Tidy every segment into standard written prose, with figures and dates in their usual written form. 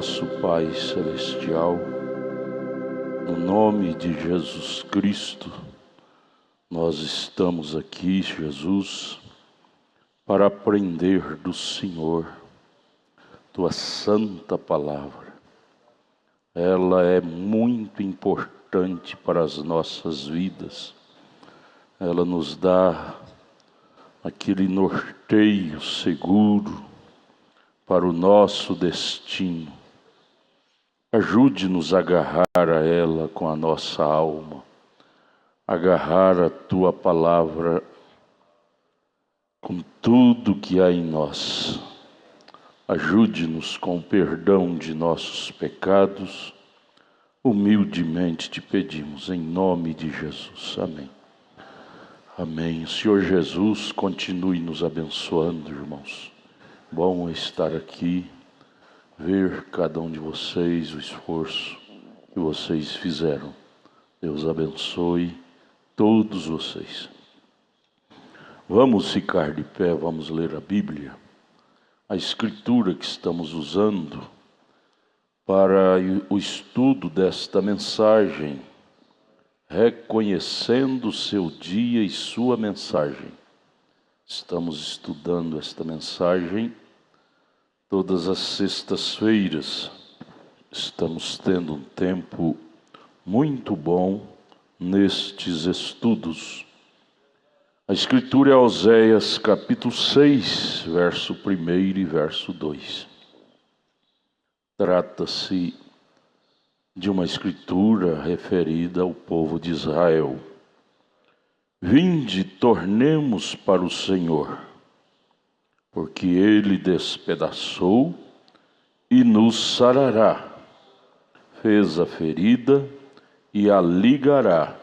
nosso Pai Celestial, no nome de Jesus Cristo, nós estamos aqui, Jesus, para aprender do Senhor, Tua Santa Palavra. Ela é muito importante para as nossas vidas. Ela nos dá aquele norteio seguro para o nosso destino. Ajude-nos a agarrar a ela com a nossa alma, agarrar a Tua Palavra com tudo que há em nós. Ajude-nos com o perdão de nossos pecados. Humildemente te pedimos, em nome de Jesus. Amém. Amém. O Senhor Jesus continue nos abençoando, irmãos. Bom estar aqui, ver cada um de vocês, o esforço que vocês fizeram. Deus abençoe todos vocês. Vamos ficar de pé, vamos ler a Bíblia. A escritura que estamos usando para o estudo desta mensagem, reconhecendo o seu dia e sua mensagem. Estamos estudando esta mensagem todas as sextas-feiras. Estamos tendo um tempo muito bom nestes estudos. A escritura é Oséias capítulo 6, verso 1 e verso 2. Trata-se de uma escritura referida ao povo de Israel. Vinde, tornemos para o Senhor, porque Ele despedaçou e nos sarará, fez a ferida e a ligará.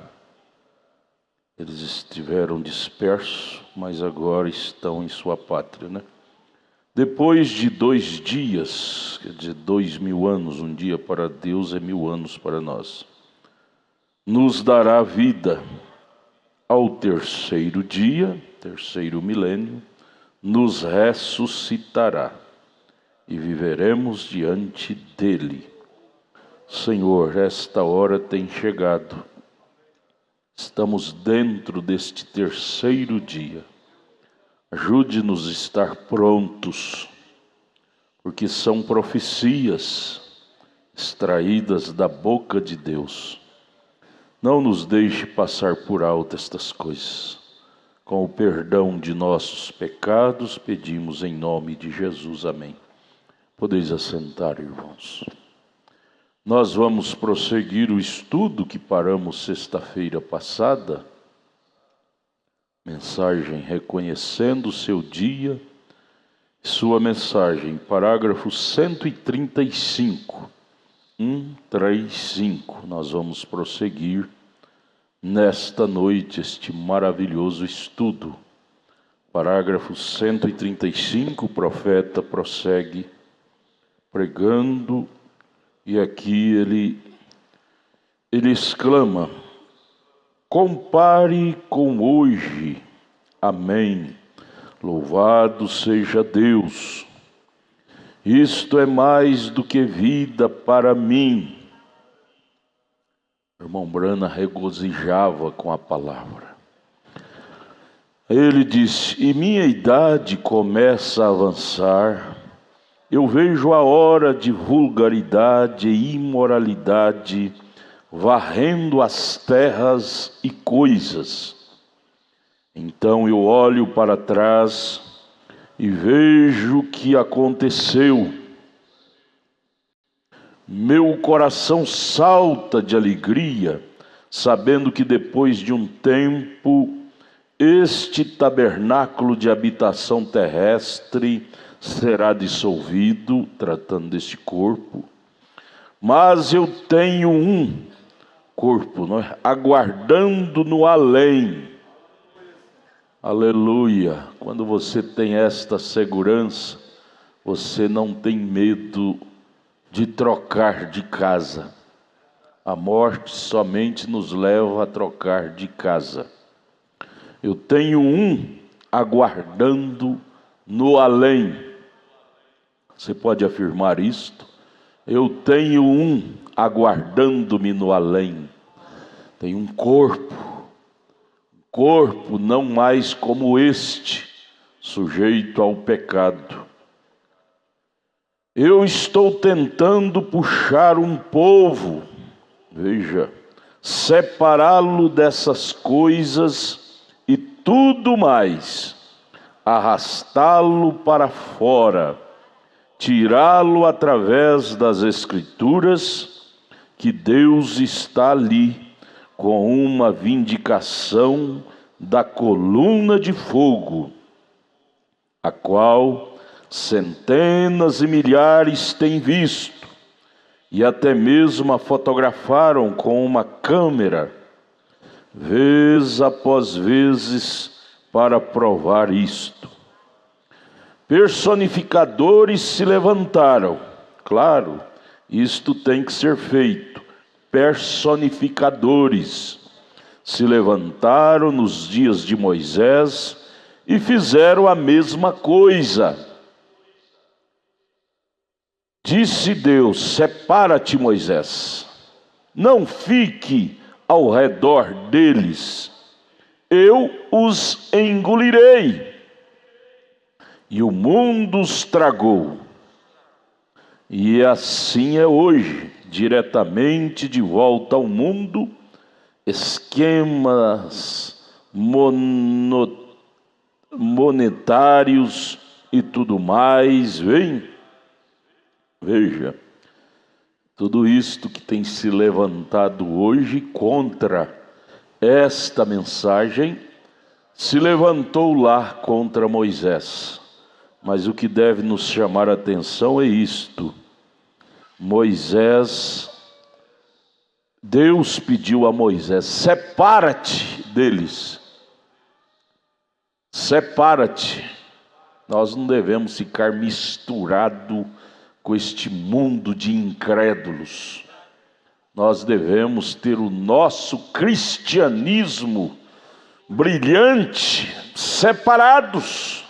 Eles estiveram dispersos, mas agora estão em sua pátria, né? Depois de 2 dias, quer dizer, 2000 anos, um dia para Deus é 1000 anos para nós, nos dará vida. Ao terceiro dia, terceiro milênio, nos ressuscitará e viveremos diante dele. Senhor, esta hora tem chegado. Estamos dentro deste terceiro dia. Ajude-nos a estar prontos, porque são profecias extraídas da boca de Deus. Não nos deixe passar por alto estas coisas. Com o perdão de nossos pecados, pedimos em nome de Jesus. Amém. Podeis assentar, irmãos. Nós vamos prosseguir o estudo que paramos sexta-feira passada. Mensagem reconhecendo o seu dia. Sua mensagem, parágrafo 135. 135. Nós vamos prosseguir nesta noite este maravilhoso estudo. Parágrafo 135, o profeta prossegue pregando, e aqui ele exclama: compare com hoje. Amém. Louvado seja Deus. Isto é mais do que vida para mim. O irmão Brana regozijava com a palavra. Ele disse: e minha idade começa a avançar. Eu vejo a hora de vulgaridade e imoralidade varrendo as terras e coisas. Então eu olho para trás e vejo o que aconteceu. Meu coração salta de alegria, sabendo que depois de um tempo, este tabernáculo de habitação terrestre será dissolvido, tratando deste corpo. Mas eu tenho um corpo, não é? Aguardando no além. Aleluia! Quando você tem esta segurança, você não tem medo de trocar de casa. A morte somente nos leva a trocar de casa. Eu tenho um aguardando no além. Você pode afirmar isto? Eu tenho um aguardando-me no além. Tenho um corpo não mais como este, sujeito ao pecado. Eu estou tentando puxar um povo, veja, separá-lo dessas coisas e tudo mais, arrastá-lo para fora, tirá-lo através das Escrituras, que Deus está ali com uma vindicação da coluna de fogo, a qual centenas e milhares têm visto, e até mesmo a fotografaram com uma câmera, vez após vezes, para provar isto. Personificadores se levantaram, claro, isto tem que ser feito. Personificadores se levantaram nos dias de Moisés e fizeram a mesma coisa. Disse Deus: separa-te, Moisés, não fique ao redor deles, eu os engolirei. E o mundo os tragou. E assim é hoje, diretamente de volta ao mundo, esquemas monetários e tudo mais, veja, tudo isto que tem se levantado hoje contra esta mensagem, se levantou lá contra Moisés. Mas o que deve nos chamar a atenção é isto: Deus pediu a Moisés: separa-te deles, separa-te. Nós não devemos ficar misturado com este mundo de incrédulos. Nós devemos ter o nosso cristianismo brilhante, separados.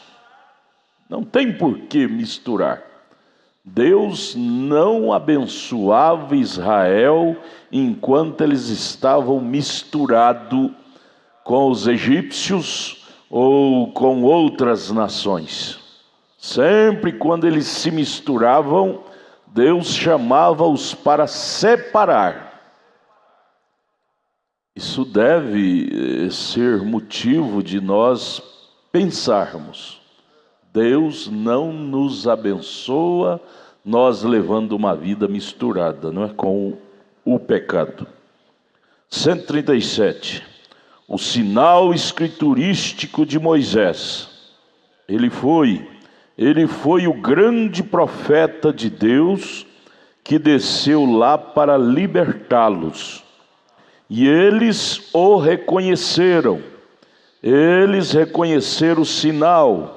Não tem por que misturar. Deus não abençoava Israel enquanto eles estavam misturados com os egípcios ou com outras nações. Sempre quando eles se misturavam, Deus chamava-os para separar. Isso deve ser motivo de nós pensarmos. Deus não nos abençoa nós levando uma vida misturada, não é, com o pecado. 137. O sinal escriturístico de Moisés. Ele foi o grande profeta de Deus que desceu lá para libertá-los. E eles o reconheceram. Eles reconheceram o sinal.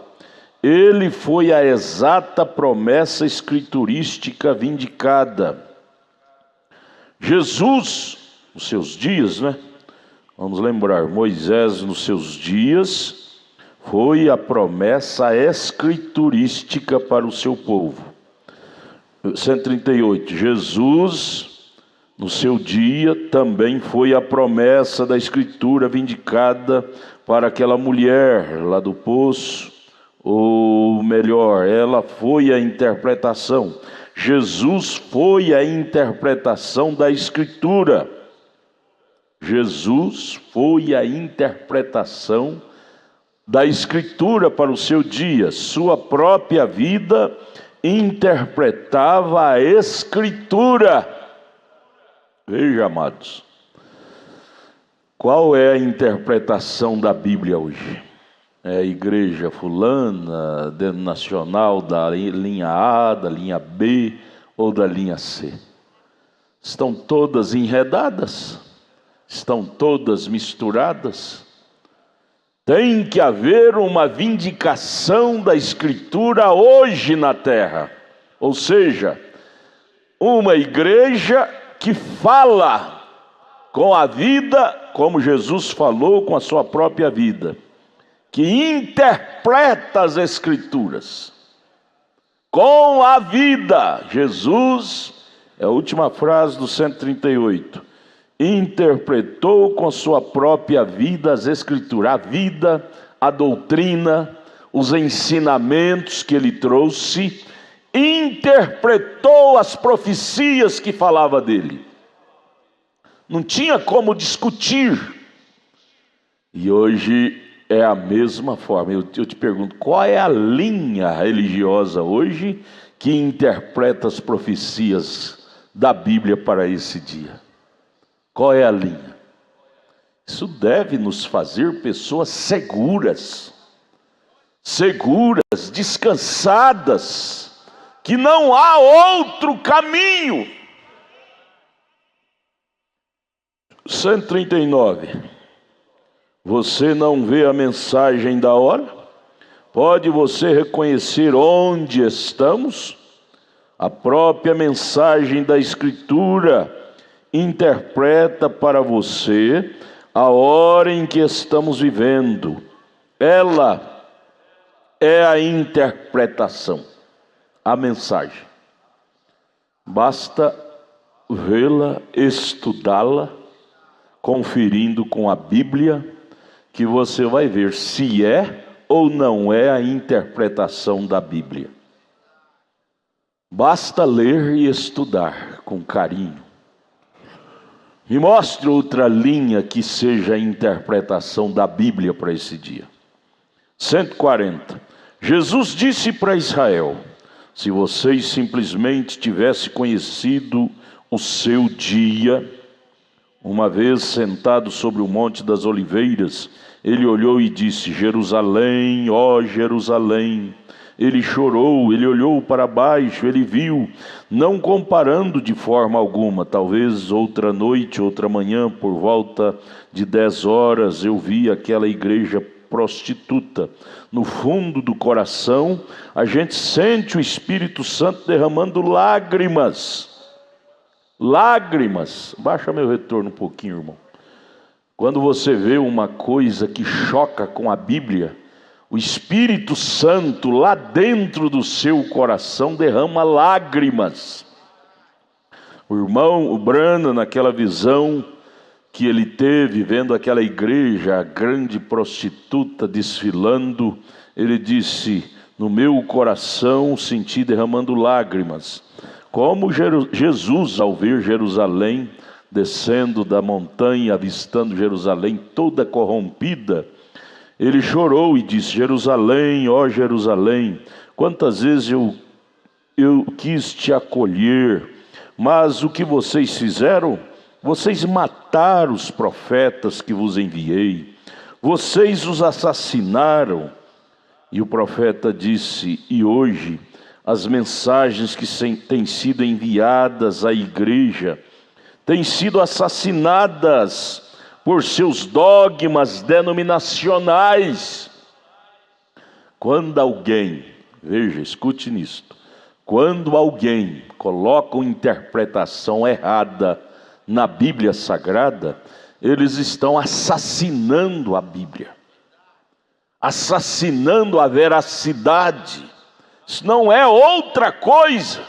Ele foi a exata promessa escriturística vindicada. Jesus, nos seus dias, Vamos lembrar, Moisés nos seus dias foi a promessa escriturística para o seu povo. 138, Jesus, no seu dia, também foi a promessa da escritura vindicada para aquela mulher lá do poço. Ou melhor, ela foi a interpretação. Jesus foi a interpretação da Escritura. Jesus foi a interpretação da Escritura para o seu dia. Sua própria vida interpretava a Escritura. Veja, amados, qual é a interpretação da Bíblia hoje? É a igreja fulana, denominacional da linha A, da linha B ou da linha C. Estão todas enredadas, estão todas misturadas. Tem que haver uma vindicação da Escritura hoje na terra. Ou seja, uma igreja que fala com a vida, como Jesus falou com a sua própria vida, que interpreta as Escrituras com a vida. Jesus É a última frase do 138. Interpretou com sua própria vida as Escrituras, a vida, a doutrina, os ensinamentos que ele trouxe, interpretou as profecias que falava dele. Não tinha como discutir. E hoje é a mesma forma. Eu te pergunto, qual é a linha religiosa hoje que interpreta as profecias da Bíblia para esse dia? Qual é a linha? Isso deve nos fazer pessoas seguras, descansadas, que não há outro caminho. 139. Você não vê a mensagem da hora? Pode você reconhecer onde estamos? A própria mensagem da Escritura interpreta para você a hora em que estamos vivendo. Ela é a interpretação, a mensagem. Basta vê-la, estudá-la, conferindo com a Bíblia, que você vai ver se é ou não é a interpretação da Bíblia. Basta ler e estudar com carinho. Me mostre outra linha que seja a interpretação da Bíblia para esse dia. 140. Jesus disse para Israel: se vocês simplesmente tivessem conhecido o seu dia. Uma vez sentado sobre o Monte das Oliveiras, ele olhou e disse: Jerusalém, ó Jerusalém. Ele chorou, ele olhou para baixo, ele viu, não comparando de forma alguma. Talvez outra noite, outra manhã, por volta de 10 horas, eu vi aquela igreja prostituta. No fundo do coração, a gente sente o Espírito Santo derramando lágrimas. Lágrimas. Baixa meu retorno um pouquinho, irmão. Quando você vê uma coisa que choca com a Bíblia, o Espírito Santo lá dentro do seu coração derrama lágrimas. O irmão, o Branham, naquela visão que ele teve, vendo aquela igreja, a grande prostituta desfilando, ele disse: no meu coração senti derramando lágrimas. Como Jesus, ao ver Jerusalém, descendo da montanha, avistando Jerusalém toda corrompida, ele chorou e disse: Jerusalém, ó Jerusalém, quantas vezes eu quis te acolher, mas o que vocês fizeram? Vocês mataram os profetas que vos enviei, vocês os assassinaram. E o profeta disse: e hoje as mensagens que têm sido enviadas à igreja têm sido assassinadas por seus dogmas denominacionais. Quando alguém, veja, escute nisto, quando alguém coloca uma interpretação errada na Bíblia Sagrada, eles estão assassinando a Bíblia, assassinando a veracidade. Isso não é outra coisa.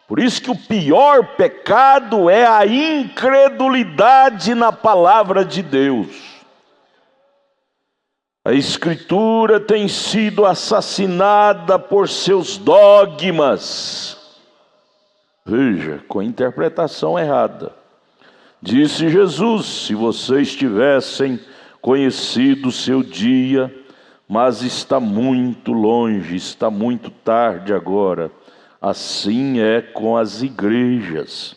Por isso que o pior pecado é a incredulidade na palavra de Deus. A Escritura tem sido assassinada por seus dogmas. Veja, com a interpretação errada. Disse Jesus: se vocês tivessem conhecido o seu dia, mas está muito longe, está muito tarde agora. Assim é com as igrejas.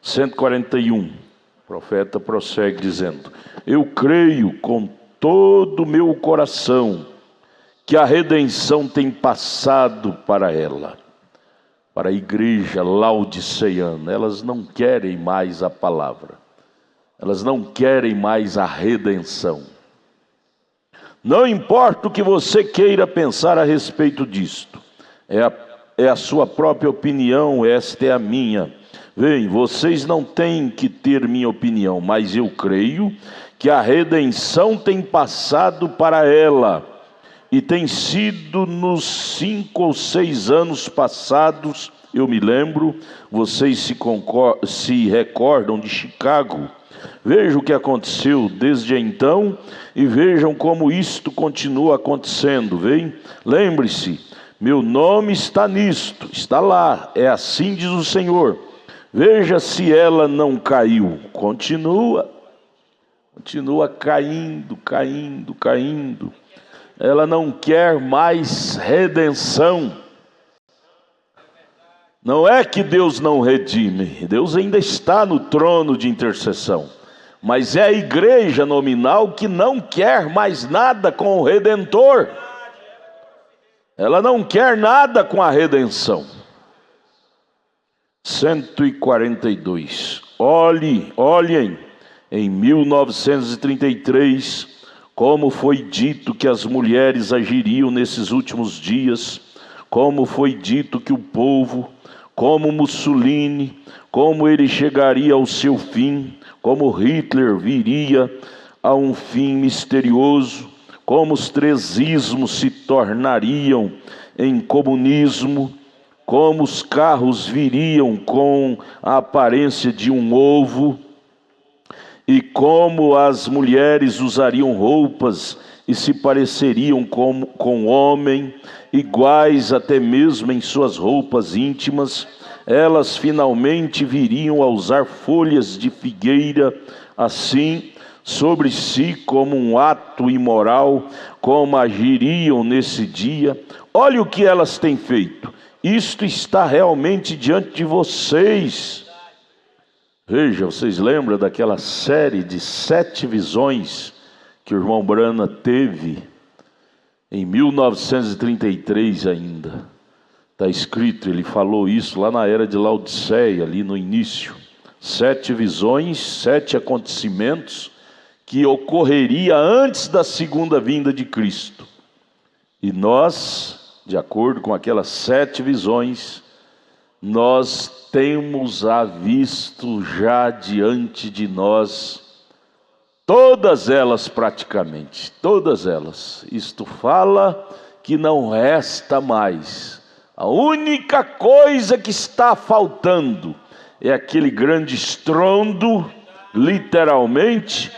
141, o profeta prossegue dizendo: eu creio com todo o meu coração que a redenção tem passado para ela, para a igreja laodiceana. Elas não querem mais a palavra, elas não querem mais a redenção. Não importa o que você queira pensar a respeito disto, é a sua própria opinião, esta é a minha. Bem, vocês não têm que ter minha opinião, mas eu creio que a redenção tem passado para ela. e tem sido nos 5 ou 6 anos passados, eu me lembro, vocês se recordam de Chicago. Vejam o que aconteceu desde então e vejam como isto continua acontecendo, vem? Lembre-se, meu nome está nisto, está lá, é assim diz o Senhor. Veja se ela não caiu, continua caindo. Ela não quer mais redenção. Não é que Deus não redime, Deus ainda está no trono de intercessão, mas é a igreja nominal que não quer mais nada com o Redentor. Ela não quer nada com a redenção. 142. Olhem, em 1933, como foi dito que as mulheres agiriam nesses últimos dias, como foi dito que o povo, como Mussolini, como ele chegaria ao seu fim, como Hitler viria a um fim misterioso, como os 3 ismos se tornariam em comunismo, como os carros viriam com a aparência de um ovo, e como as mulheres usariam roupas e se pareceriam com homem, iguais até mesmo em suas roupas íntimas. Elas finalmente viriam a usar folhas de figueira assim sobre si como um ato imoral, como agiriam nesse dia. Olha o que elas têm feito. Isto está realmente diante de vocês. Veja, vocês lembram daquela série de 7 visões que o irmão Brana teve em 1933 ainda? Está escrito, ele falou isso lá na era de Laodiceia, ali no início. 7 visões, 7 acontecimentos que ocorreria antes da segunda vinda de Cristo. E nós, de acordo com aquelas 7 visões, nós temos visto já diante de nós, todas elas praticamente, todas elas. Isto fala que não resta mais. A única coisa que está faltando é aquele grande estrondo, literalmente,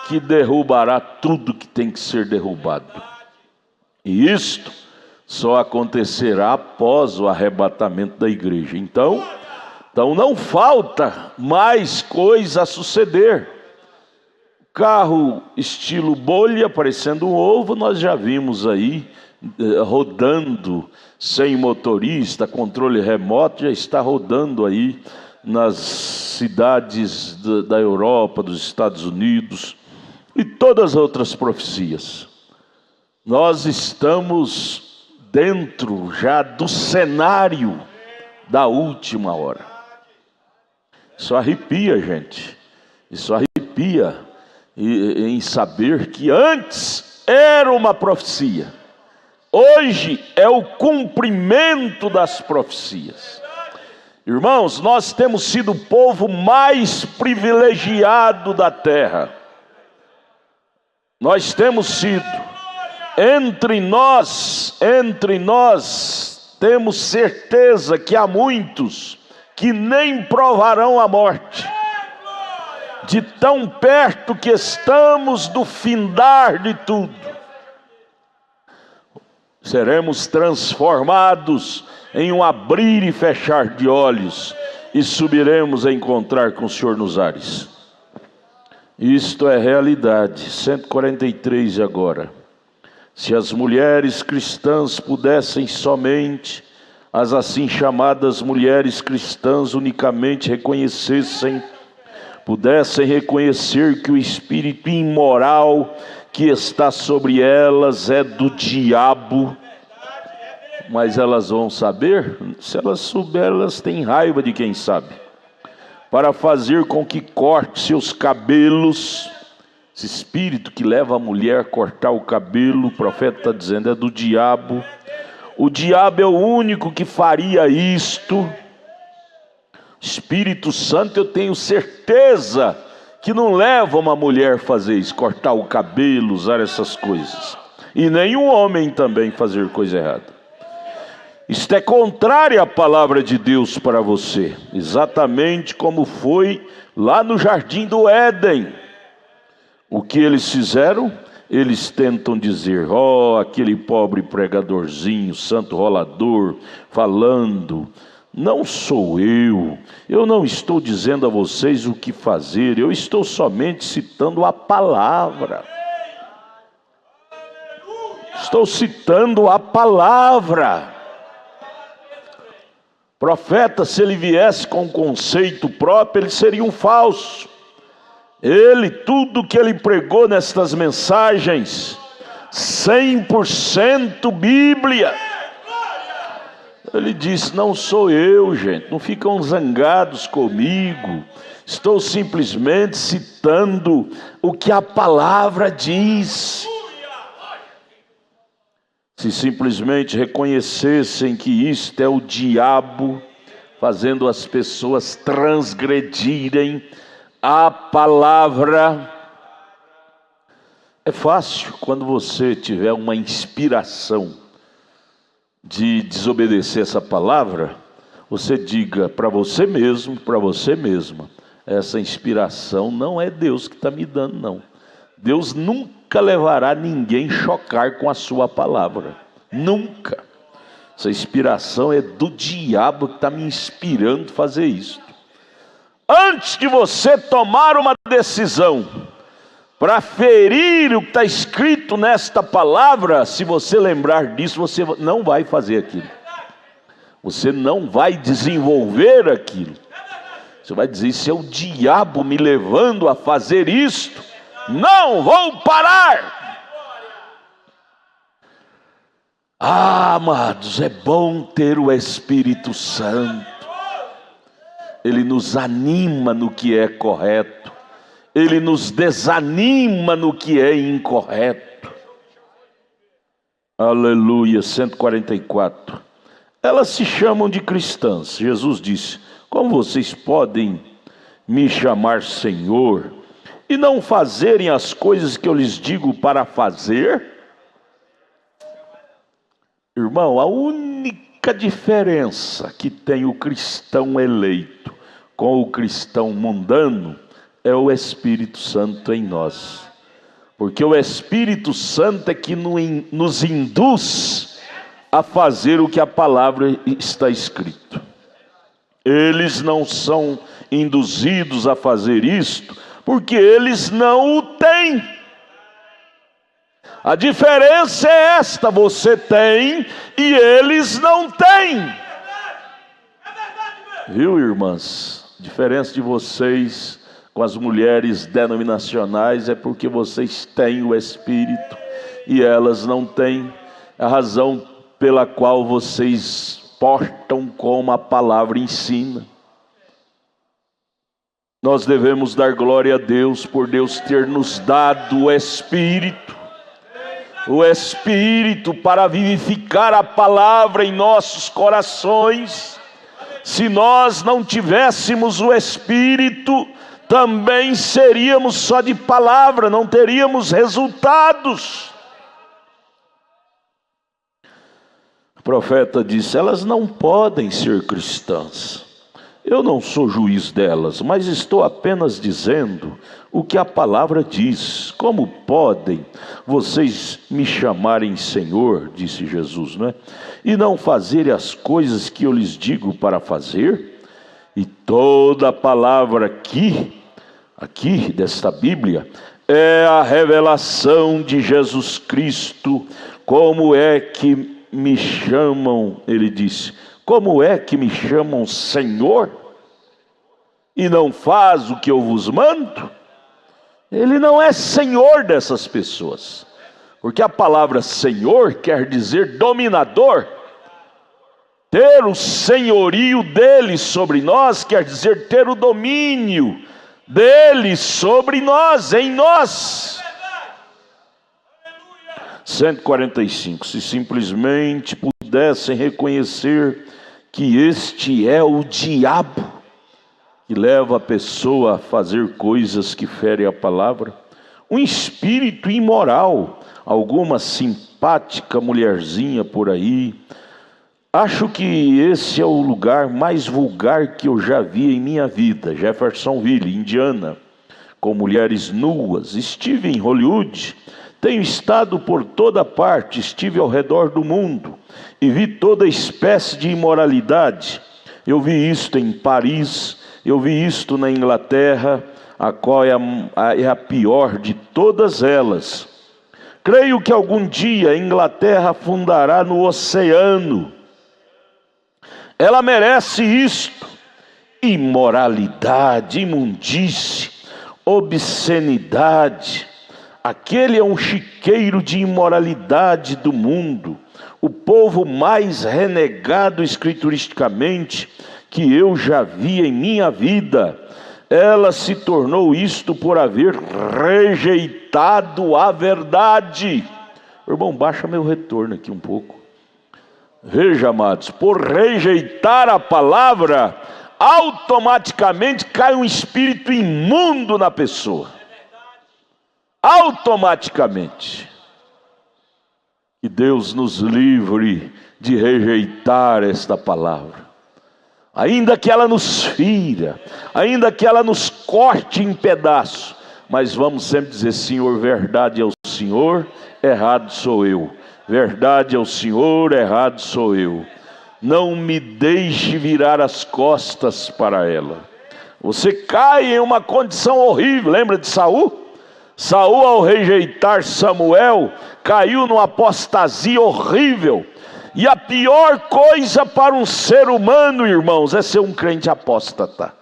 que derrubará tudo que tem que ser derrubado. E isto só acontecerá após o arrebatamento da igreja. Então não falta mais coisa a suceder. Carro estilo bolha, parecendo um ovo, nós já vimos aí, rodando sem motorista, controle remoto, já está rodando aí nas cidades da Europa, dos Estados Unidos e todas as outras profecias. Nós estamos dentro já do cenário da última hora. Isso arrepia, gente. Isso arrepia em saber que antes era uma profecia. Hoje é o cumprimento das profecias. Irmãos, nós temos sido o povo mais privilegiado da terra. Nós temos sido. Entre nós, temos certeza que há muitos que nem provarão a morte, de tão perto que estamos do findar de tudo. Seremos transformados em um abrir e fechar de olhos e subiremos a encontrar com o Senhor nos ares. Isto é realidade. 143 agora. Se as mulheres cristãs pudessem somente, as assim chamadas mulheres cristãs unicamente pudessem reconhecer que o espírito imoral que está sobre elas é do diabo, mas elas vão saber? Se elas souberem, elas têm raiva de quem sabe, para fazer com que corte seus cabelos. Esse espírito que leva a mulher a cortar o cabelo, o profeta está dizendo, é do diabo. O diabo é o único que faria isto. Espírito Santo, eu tenho certeza que não leva uma mulher a fazer isso, cortar o cabelo, usar essas coisas. e nenhum homem também fazer coisa errada. Isto é contrário à palavra de Deus para você, exatamente como foi lá no jardim do Éden. O que eles fizeram? Eles tentam dizer: ó, aquele pobre pregadorzinho, santo rolador, falando. Não sou eu não estou dizendo a vocês o que fazer, eu estou somente citando a palavra. Estou citando a palavra. Profeta, se ele viesse com um conceito próprio, ele seria um falso. Tudo que ele pregou nestas mensagens, 100% Bíblia. Ele disse: não sou eu, gente, não ficam zangados comigo. Estou simplesmente citando o que a palavra diz. Se simplesmente reconhecessem que isto é o diabo fazendo as pessoas transgredirem a palavra. É fácil quando você tiver uma inspiração de desobedecer essa palavra, você diga para você mesmo, para você mesma: essa inspiração não é Deus que está me dando, não. Deus nunca levará ninguém chocar com a sua palavra, nunca. Essa inspiração é do diabo que está me inspirando a fazer isso. Antes de você tomar uma decisão para ferir o que está escrito nesta palavra, se você lembrar disso, você não vai fazer aquilo. Você não vai desenvolver aquilo. Você vai dizer: isso é o diabo me levando a fazer isto. Não vou parar. Amados, é bom ter o Espírito Santo. Ele nos anima no que é correto. Ele nos desanima no que é incorreto. Aleluia. 144. Elas se chamam de cristãs. Jesus disse: como vocês podem me chamar Senhor e não fazerem as coisas que eu lhes digo para fazer? Irmão, a única diferença que tem o cristão eleito com o cristão mundano é o Espírito Santo em nós. Porque o Espírito Santo é que nos induz a fazer o que a palavra está escrito. Eles não são induzidos a fazer isto porque eles não o têm. A diferença é esta: você tem e eles não têm. Viu, irmãs? A diferença de vocês com as mulheres denominacionais é porque vocês têm o Espírito e elas não têm. A razão pela qual vocês portam como a palavra ensina. Nós devemos dar glória a Deus por Deus ter nos dado o Espírito para vivificar a palavra em nossos corações. Se nós não tivéssemos o Espírito, também seríamos só de palavra, não teríamos resultados. O profeta disse: elas não podem ser cristãs. Eu não sou juiz delas, mas estou apenas dizendo o que a palavra diz. Como podem vocês me chamarem Senhor, disse Jesus, não é? E não fazerem as coisas que eu lhes digo para fazer? E toda a palavra aqui desta Bíblia, é a revelação de Jesus Cristo. Como é que me chamam, ele disse, como é que me chamam Senhor e não faz o que eu vos mando? Ele não é Senhor dessas pessoas, porque a palavra Senhor quer dizer dominador. Ter o senhorio dele sobre nós quer dizer ter o domínio dele sobre nós, em nós. 145. Se simplesmente pudessem reconhecer que este é o diabo que leva a pessoa a fazer coisas que ferem a palavra, um espírito imoral, algumas simpática mulherzinha por aí. Acho que esse é o lugar mais vulgar que eu já vi em minha vida. Jeffersonville, Indiana, com mulheres nuas. Estive em Hollywood, tenho estado por toda parte, estive ao redor do mundo e vi toda espécie de imoralidade. Eu vi isto em Paris, eu vi isto na Inglaterra, a qual é a pior de todas elas. Creio que algum dia a Inglaterra afundará no oceano. Ela merece isto: imoralidade, imundície, obscenidade. Aquele é um chiqueiro de imoralidade do mundo, o povo mais renegado escrituristicamente que eu já vi em minha vida. Ela se tornou isto por haver rejeitado a verdade. Irmão, baixa meu retorno aqui um pouco. Veja, amados, por rejeitar a palavra, automaticamente cai um espírito imundo na pessoa. Automaticamente. Que Deus nos livre de rejeitar esta palavra. Ainda que ela nos fira, ainda que ela nos corte em pedaços, mas vamos sempre dizer: Senhor, verdade é o Senhor, errado sou eu. Verdade é o Senhor, errado sou eu. Não me deixe virar as costas para ela. Você cai em uma condição horrível. Lembra de Saul? Saul, ao rejeitar Samuel, caiu numa apostasia horrível. E a pior coisa para um ser humano, irmãos, é ser um crente apóstata.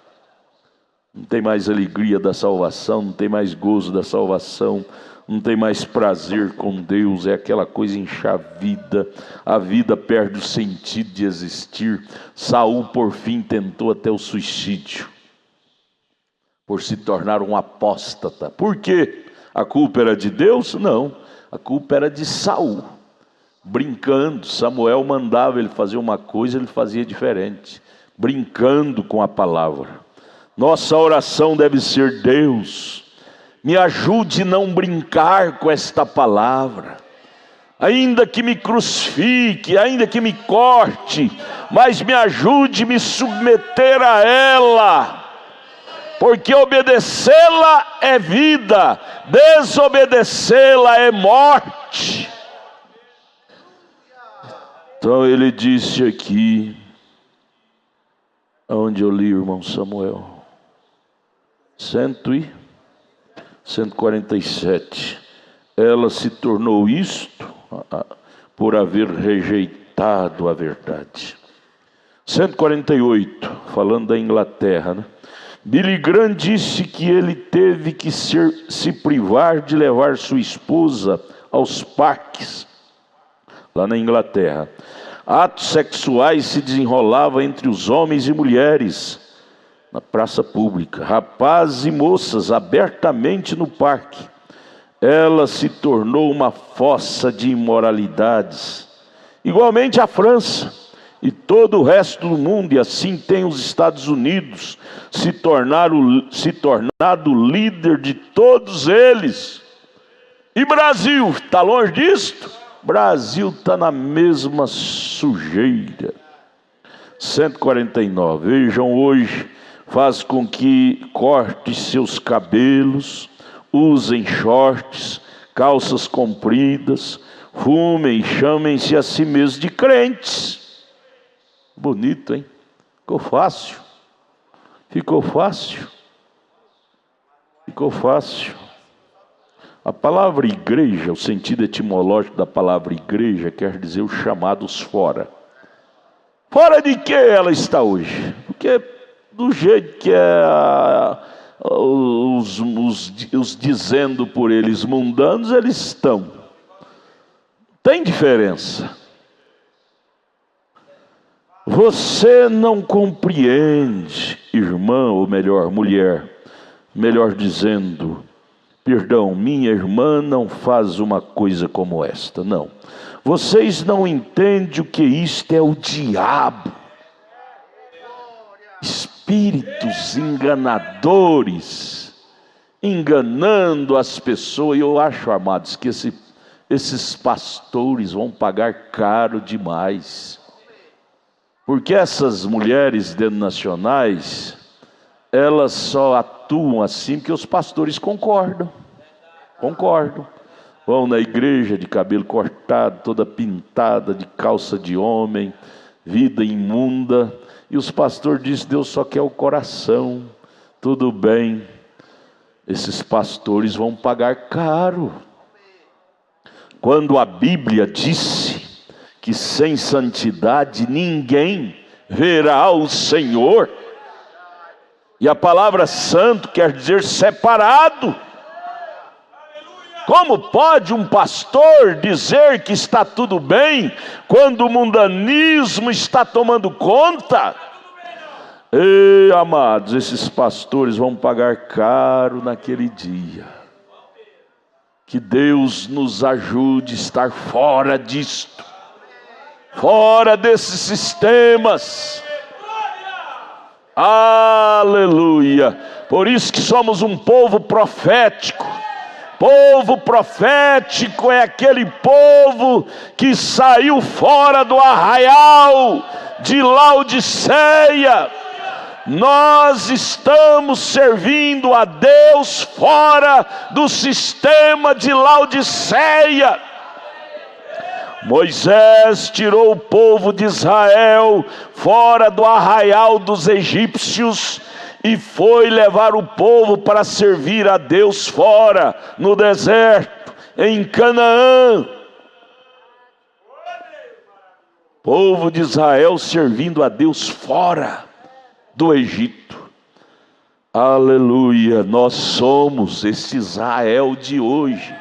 Não tem mais alegria da salvação, não tem mais gozo da salvação, não tem mais prazer com Deus, é aquela coisa enchavida, a vida perde o sentido de existir. Saul, por fim, tentou até o suicídio, por se tornar um apóstata. Por quê? A culpa era de Deus? Não, a culpa era de Saul. Brincando, Samuel mandava ele fazer uma coisa, ele fazia diferente, brincando com a palavra. Nossa oração deve ser: Deus, me ajude a não brincar com esta palavra, ainda que me crucifique, ainda que me corte, mas me ajude a me submeter a ela, porque obedecê-la é vida, desobedecê-la é morte. Então ele disse aqui, onde eu li, irmão Samuel, 147, ela se tornou isto por haver rejeitado a verdade. 148, falando da Inglaterra, né? Billy Graham disse que ele teve que se privar de levar sua esposa aos parques, lá na Inglaterra. Atos sexuais se desenrolavam entre os homens e mulheres na praça pública, rapazes e moças abertamente no parque. Ela se tornou uma fossa de imoralidades. Igualmente a França e todo o resto do mundo, e assim tem os Estados Unidos se tornado líder de todos eles. E Brasil, está longe disto? Brasil está na mesma sujeira. 149, vejam hoje, faz com que corte seus cabelos, usem shorts, calças compridas, fumem, chamem-se a si mesmos de crentes. Bonito, hein? Ficou fácil. Ficou fácil. Ficou fácil. A palavra igreja, o sentido etimológico da palavra igreja, quer dizer os chamados fora. Fora de que ela está hoje? Porque do jeito que os dizendo por eles mundanos, eles estão. Tem diferença. Você não compreende, irmã, ou melhor, mulher, melhor dizendo, perdão, minha irmã não faz uma coisa como esta, não. Vocês não entendem o que isto é o diabo. Espíritos enganadores, enganando as pessoas. E eu acho, amados, que esse esses pastores vão pagar caro demais. Porque essas mulheres denominacionais, elas só atuam assim porque os pastores concordam. Vão na igreja de cabelo cortado, toda pintada, de calça de homem, vida imunda. E os pastores dizem: Deus só quer o coração. Tudo bem, esses pastores vão pagar caro. Quando a Bíblia disse que sem santidade ninguém verá o Senhor, e a palavra santo quer dizer separado. Como pode um pastor dizer que está tudo bem quando o mundanismo está tomando conta? Ei, amados, esses pastores vão pagar caro naquele dia. Que Deus nos ajude a estar fora disto, fora desses sistemas. Aleluia! Por isso que somos um povo profético. Povo profético é aquele povo que saiu fora do arraial de Laodiceia. Nós estamos servindo a Deus fora do sistema de Laodiceia. Moisés tirou o povo de Israel fora do arraial dos egípcios e foi levar o povo para servir a Deus fora, no deserto, em Canaã. Povo de Israel servindo a Deus fora do Egito. Aleluia, nós somos esse Israel de hoje.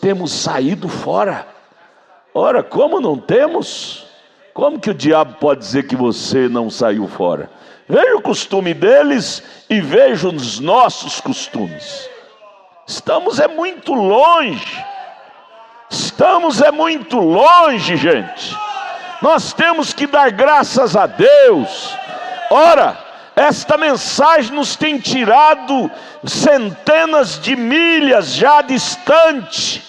Temos saído fora. Ora, como não temos? Como que o diabo pode dizer que você não saiu fora? Veja o costume deles e veja os nossos costumes. Estamos muito longe. Gente. Nós temos que dar graças a Deus. Ora, esta mensagem nos tem tirado centenas de milhas já distante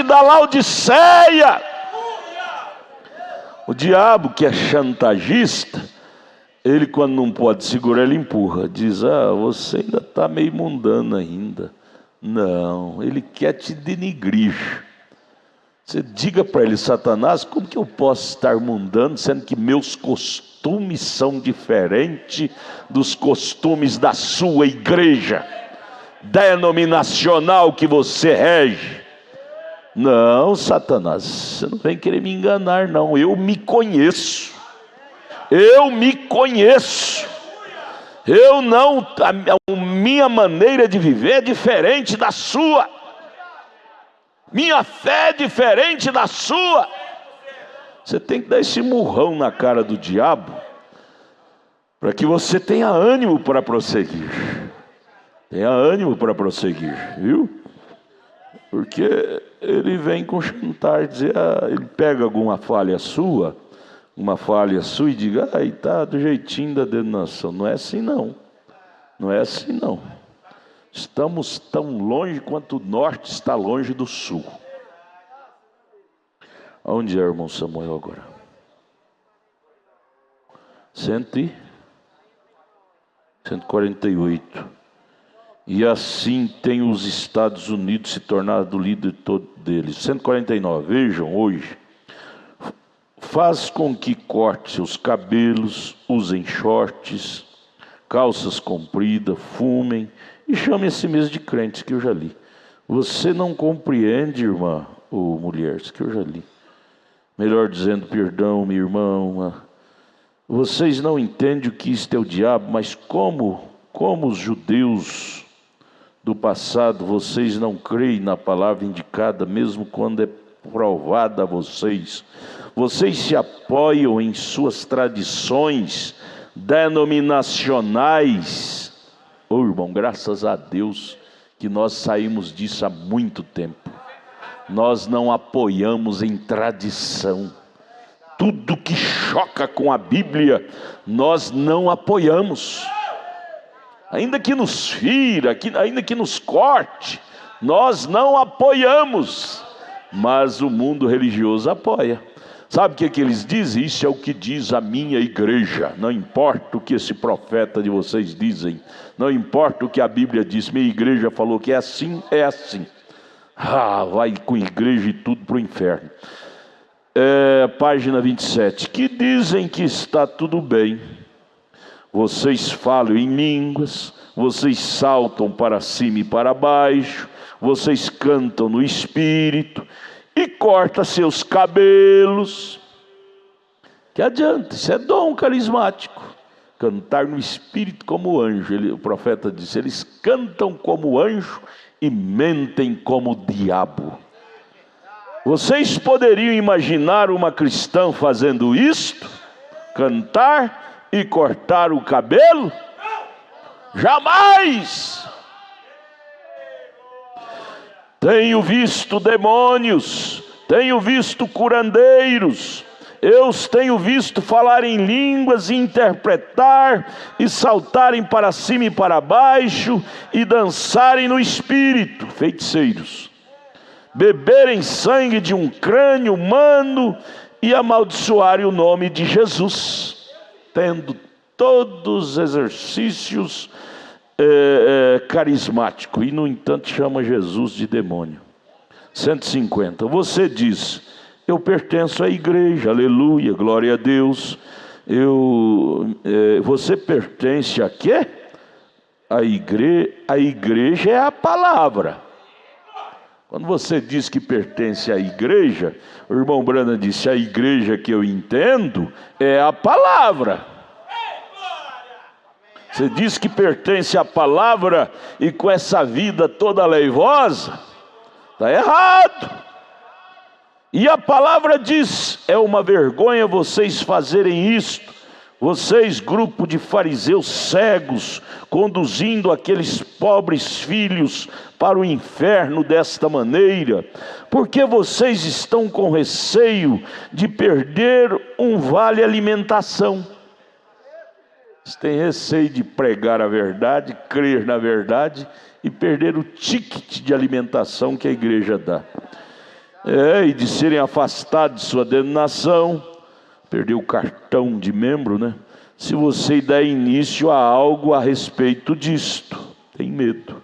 da Laodiceia. O diabo, que é chantagista, ele, quando não pode segurar, ele empurra. Diz: você ainda está meio mundano ainda. Não, ele quer te denigrir. Você diga para ele: Satanás, como que eu posso estar mundano, sendo que meus costumes são diferentes dos costumes da sua igreja denominacional que você rege? Não, Satanás, você não vem querer me enganar, não. Eu me conheço. A minha maneira de viver é diferente da sua. Minha fé é diferente da sua. Você tem que dar esse murrão na cara do diabo, para que você tenha ânimo para prosseguir. Viu? Porque ele vem com chantagem, dizer, ele pega alguma falha sua, e diga: está do jeitinho da denominação. Não é assim não. Estamos tão longe quanto o norte está longe do sul. Onde é, irmão Samuel, agora? 148. E assim tem os Estados Unidos se tornado líder todo deles. 149, vejam hoje. Faz com que corte seus cabelos, usem shorts, calças compridas, fumem e chame a si mesmo de crentes, que eu já li. Você não compreende, irmã ou mulher, isso que eu já li. Melhor dizendo, perdão, minha irmã. Vocês não entendem o que isto é o diabo, mas como os judeus do passado, vocês não creem na palavra indicada, mesmo quando é provada a vocês. Vocês se apoiam em suas tradições denominacionais. Irmão, graças a Deus que nós saímos disso há muito tempo. Nós não apoiamos em tradição. Tudo que choca com a Bíblia, nós não apoiamos. Ainda que nos fira, ainda que nos corte, Nós não apoiamos, mas o mundo religioso apoia. Sabe o que eles dizem? Isso é o que diz a minha igreja. Não importa o que esse profeta de vocês dizem, não importa o que a Bíblia diz, minha igreja falou que é assim, é assim. Vai com igreja e tudo para o inferno. Página 27. Que dizem que está tudo bem. Vocês falam em línguas, vocês saltam para cima e para baixo, vocês cantam no espírito e cortam seus cabelos. Que adianta? Isso é dom carismático. Cantar no espírito como anjo. O profeta disse: eles cantam como anjo e mentem como diabo. Vocês poderiam imaginar uma cristã fazendo isto? Cantar e cortar o cabelo? Jamais! Tenho visto demônios, tenho visto curandeiros, eu os tenho visto falar em línguas e interpretar e saltarem para cima e para baixo e dançarem no espírito, feiticeiros, beberem sangue de um crânio humano e amaldiçoarem o nome de Jesus, tendo todos os exercícios carismático, e no entanto chama Jesus de demônio. 150. Você diz: eu pertenço à igreja, aleluia, glória a Deus. Você pertence a quê? A igreja é a palavra. Quando você diz que pertence à igreja, o irmão Branham disse: a igreja que eu entendo é a palavra. Você diz que pertence à palavra e com essa vida toda leivosa, está errado. E a palavra diz: é uma vergonha vocês fazerem isto. Vocês, grupo de fariseus cegos, conduzindo aqueles pobres filhos para o inferno desta maneira, porque vocês estão com receio de perder um vale alimentação. Vocês têm receio de pregar a verdade, crer na verdade e perder o ticket de alimentação que a igreja dá. E de serem afastados de sua denominação, perder o cartão de membro, né? Se você der início a algo a respeito disto, tem medo.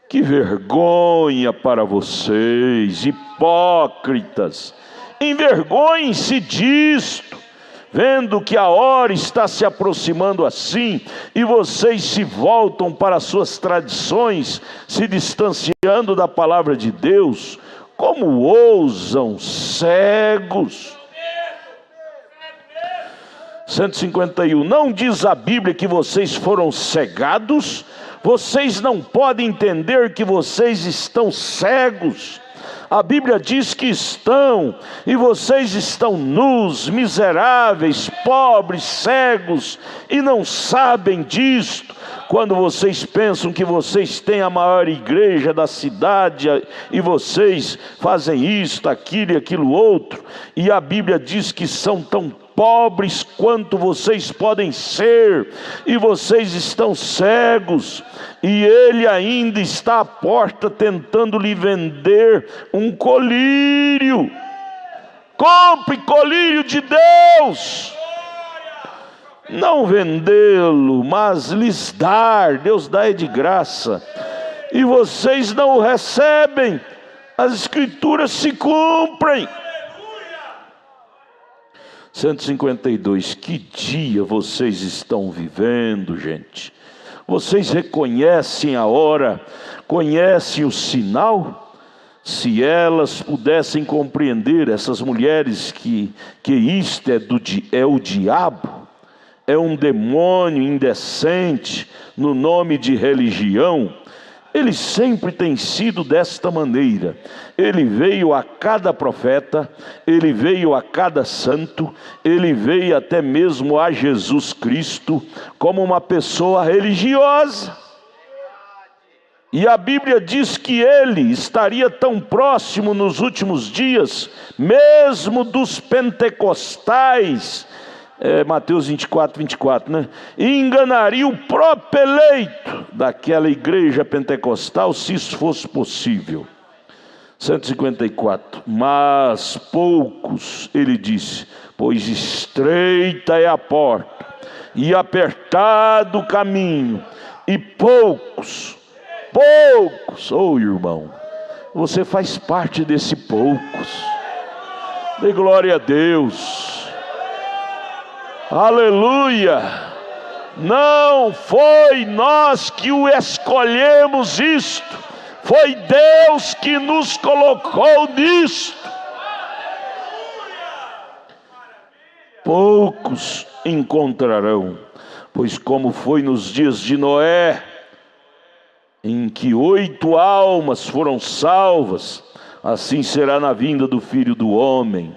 Que vergonha para vocês, hipócritas! Envergonhem-se disto, vendo que a hora está se aproximando assim, e vocês se voltam para suas tradições, se distanciando da palavra de Deus. Como ousam, cegos! 151. Não diz a Bíblia que vocês foram cegados? Vocês não podem entender que vocês estão cegos? A Bíblia diz que estão, e vocês estão nus, miseráveis, pobres, cegos, e não sabem disto. Quando vocês pensam que vocês têm a maior igreja da cidade, e vocês fazem isto, aquilo e aquilo outro, e a Bíblia diz que são tão pobres quanto vocês podem ser, e vocês estão cegos, e ele ainda está à porta tentando lhe vender um colírio. Compre colírio de Deus, não vendê-lo, mas lhes dar. Deus dá de graça, e vocês não o recebem. As escrituras se cumprem. 152. Que dia vocês estão vivendo, gente? Vocês reconhecem a hora? Conhecem o sinal? Se elas pudessem compreender, essas mulheres, que isto é o diabo, é um demônio indecente no nome de religião. Ele sempre tem sido desta maneira. Ele veio a cada profeta, ele veio a cada santo, ele veio até mesmo a Jesus Cristo como uma pessoa religiosa. E a Bíblia diz que ele estaria tão próximo nos últimos dias, mesmo dos pentecostais, Mateus 24, 24, né? E enganaria o próprio eleito daquela igreja pentecostal, se isso fosse possível. 154. Mas poucos, ele disse, pois estreita é a porta, e apertado o caminho, e poucos, irmão, você faz parte desse poucos. Dê glória a Deus. Aleluia! Não foi nós que o escolhemos isto, foi Deus que nos colocou nisto. Poucos encontrarão, pois como foi nos dias de Noé, em que 8 almas foram salvas, assim será na vinda do Filho do Homem.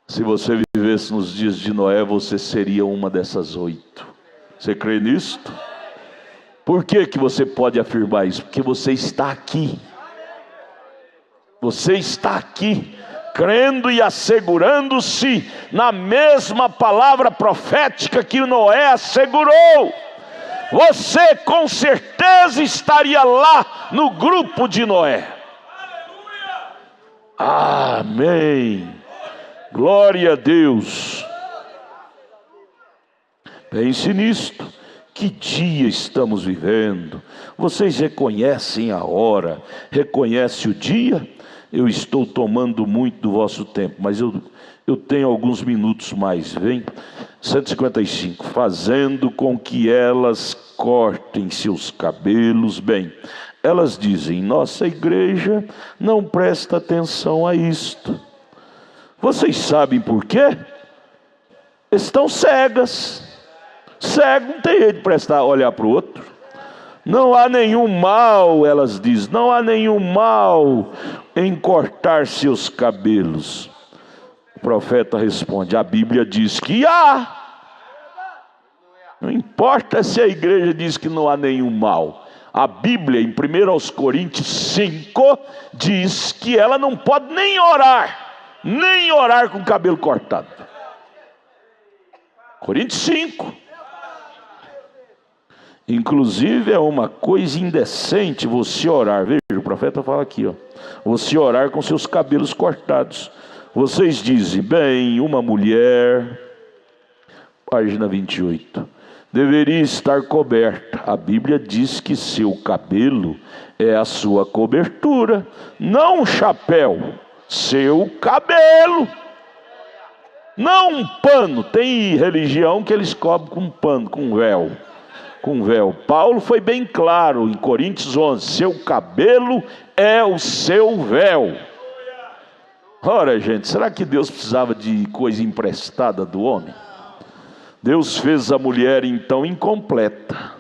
Se você vivesse nos dias de Noé, você seria uma dessas 8. Você crê nisto? Por que você pode afirmar isso? Porque você está aqui. Você está aqui, crendo e assegurando-se na mesma palavra profética que Noé assegurou. Você com certeza estaria lá no grupo de Noé. Amém. Glória a Deus. Pense nisto. Que dia estamos vivendo? Vocês reconhecem a hora? Reconhecem o dia? Eu estou tomando muito do vosso tempo, mas eu tenho alguns minutos mais. Vem, 155. Fazendo com que elas cortem seus cabelos. Bem, elas dizem, nossa igreja não presta atenção a isto. Vocês sabem por quê? Estão cegas. Cego não tem jeito de prestar, olhar para o outro. Não há nenhum mal, elas dizem, não há nenhum mal em cortar seus cabelos. O profeta responde, a Bíblia diz que há. Não importa se a igreja diz que não há nenhum mal. A Bíblia, em 1 Coríntios 5, diz que ela não pode nem orar com o cabelo cortado. Coríntios 5. Inclusive é uma coisa indecente você orar. Veja, o profeta fala aqui, ó, você orar com seus cabelos cortados. Vocês dizem, bem, uma mulher, página 28, deveria estar coberta. A Bíblia diz que seu cabelo é a sua cobertura, não um chapéu. Seu cabelo, não um pano. Tem religião que eles cobrem com pano, com véu. Paulo foi bem claro em Coríntios 11, seu cabelo é o seu véu. Ora, gente, será que Deus precisava de coisa emprestada do homem? Deus fez a mulher então incompleta.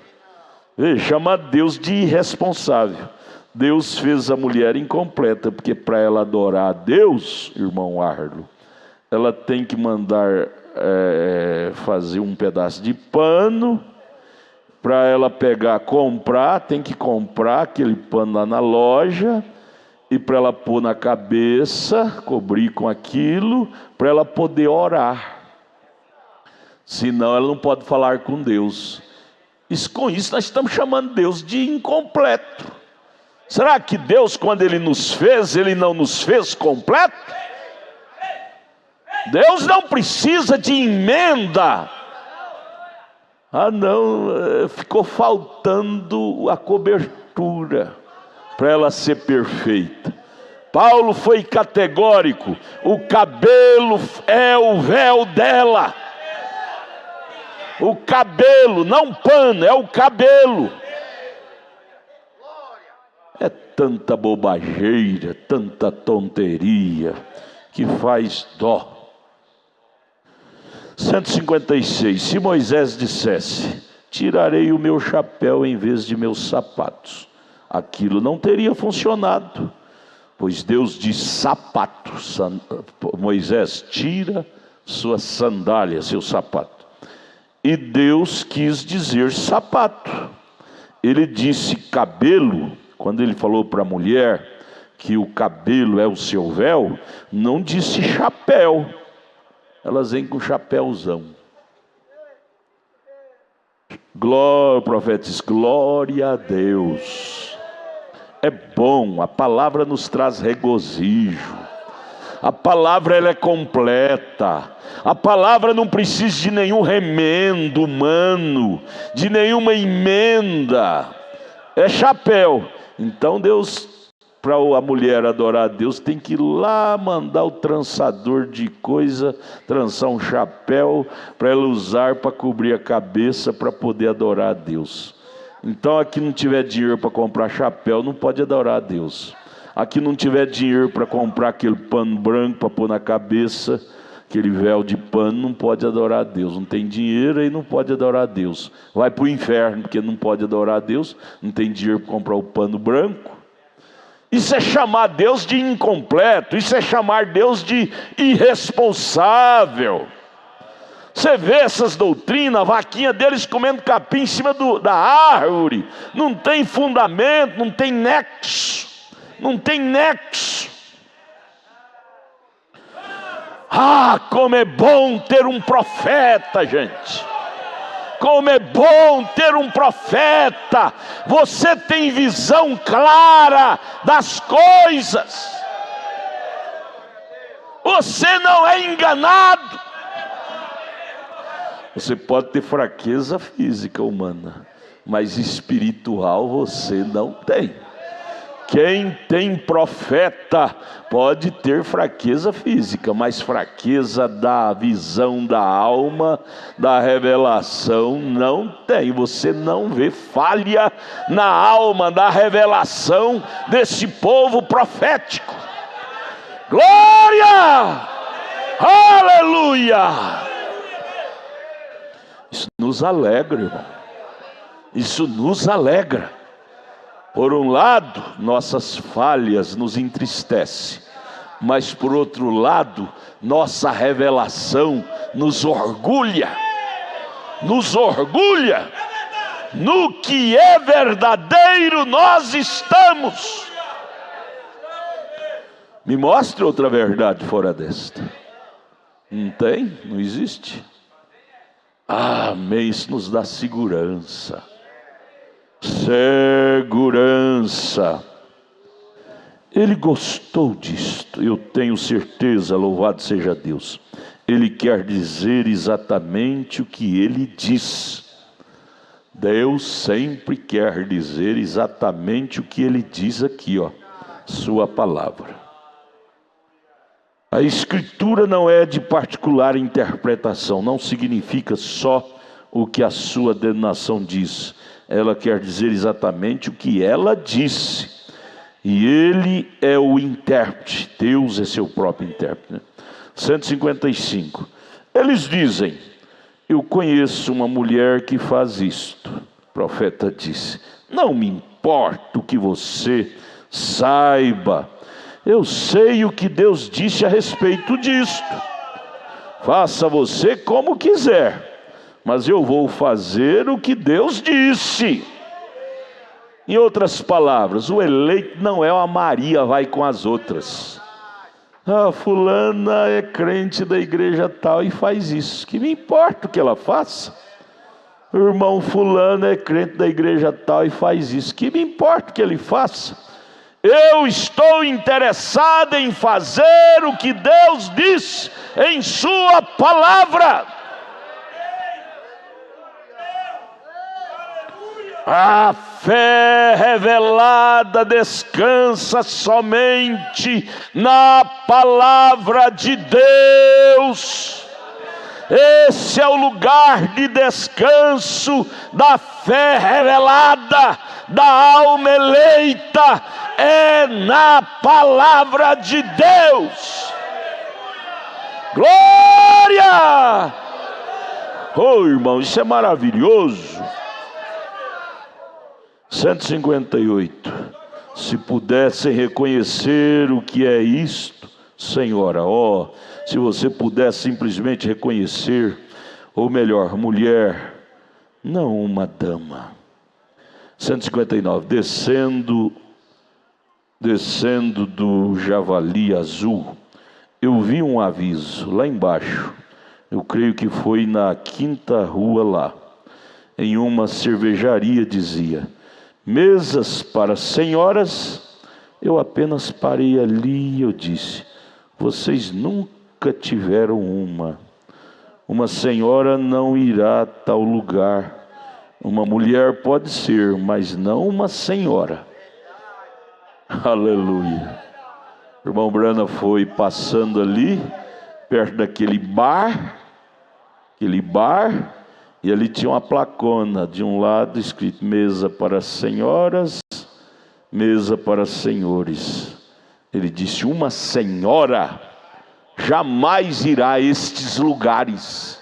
Veja, chama Deus de irresponsável. Deus fez a mulher incompleta, porque para ela adorar a Deus, irmão Arlo, ela tem que mandar fazer um pedaço de pano, para ela comprar, tem que comprar aquele pano lá na loja, e para ela pôr na cabeça, cobrir com aquilo, para ela poder orar. Senão ela não pode falar com Deus. Com isso nós estamos chamando Deus de incompleto. Será que Deus, quando Ele nos fez, Ele não nos fez completo? Deus não precisa de emenda. Não, ficou faltando a cobertura para ela ser perfeita. Paulo foi categórico, o cabelo é o véu dela. O cabelo, não pano, é o cabelo. É tanta bobageira, tanta tonteria, que faz dó. 156. Se Moisés dissesse, tirarei o meu chapéu em vez de meus sapatos, aquilo não teria funcionado, pois Deus diz sapato. Moisés, tira sua sandália, seu sapato. E Deus quis dizer sapato. Ele disse cabelo. Quando ele falou para a mulher que o cabelo é o seu véu, não disse chapéu. elas vêm com chapéuzão. Glória, o profeta diz, glória a Deus. É bom, a palavra nos traz regozijo. A palavra ela é completa. A palavra não precisa de nenhum remendo humano, de nenhuma emenda. É chapéu. Então Deus, para a mulher adorar a Deus, tem que ir lá mandar o trançador de coisa, trançar um chapéu para ela usar para cobrir a cabeça para poder adorar a Deus. Então aqui não tiver dinheiro para comprar chapéu, não pode adorar a Deus. Aqui não tiver dinheiro para comprar aquele pano branco para pôr na cabeça, aquele véu de pano, não pode adorar a Deus. Não tem dinheiro e não pode adorar a Deus. Vai para o inferno porque não pode adorar a Deus, não tem dinheiro para comprar o pano branco. Isso é chamar Deus de incompleto, isso é chamar Deus de irresponsável. Você vê essas doutrinas, a vaquinha deles comendo capim em cima da árvore, não tem fundamento, não tem nexo, não tem nexo. Ah, como é bom ter um profeta, gente. Como é bom ter um profeta. Você tem visão clara das coisas. Você não é enganado. Você pode ter fraqueza física humana, mas espiritual você não tem. Quem tem profeta pode ter fraqueza física, mas fraqueza da visão da alma, da revelação, não tem. Você não vê falha na alma, da revelação desse povo profético. Glória! Aleluia! Isso nos alegra, irmão. Isso nos alegra. Por um lado, nossas falhas nos entristecem, mas por outro lado, nossa revelação nos orgulha. Nos orgulha. No que é verdadeiro nós estamos. Me mostre outra verdade fora desta. Não tem? Não existe? Amém, isso nos dá segurança. Segurança. Ele gostou disto, eu tenho certeza, louvado seja Deus. Ele quer dizer exatamente o que ele diz. Deus sempre quer dizer exatamente o que ele diz aqui, ó, sua palavra. A escritura não é de particular interpretação, não significa só o que a sua denominação diz. Ela quer dizer exatamente o que ela disse. E ele é o intérprete, Deus é seu próprio intérprete, né? 155. Eles dizem, eu conheço uma mulher que faz isto. O profeta disse, não me importa o que você saiba. Eu sei o que Deus disse a respeito disto. Faça você como quiser, mas eu vou fazer o que Deus disse. Em outras palavras, o eleito não é uma Maria, vai com as outras. Ah, fulana é crente da igreja tal e faz isso. Que me importa o que ela faça? O irmão fulano é crente da igreja tal e faz isso. Que me importa o que ele faça? Eu estou interessado em fazer o que Deus diz em sua palavra. A fé revelada descansa somente na palavra de Deus. Esse é o lugar de descanso da fé revelada, da alma eleita, é na palavra de Deus. Glória! Oh, irmão, isso é maravilhoso. 158. Se pudessem reconhecer o que é isto, senhora, ó, se você pudesse simplesmente reconhecer, ou melhor, mulher, não uma dama. 159. Descendo do javali azul, eu vi um aviso lá embaixo. eu creio que foi na Quinta Rua lá, em uma cervejaria, dizia: mesas para senhoras. Eu apenas parei ali e eu disse: vocês nunca tiveram uma senhora não irá a tal lugar. Uma mulher pode ser, mas não uma senhora. Aleluia. O irmão Brana foi passando ali, perto daquele bar, e ali tinha uma placona, de um lado escrito: mesa para senhoras, mesa para senhores. Ele disse: uma senhora jamais irá a estes lugares.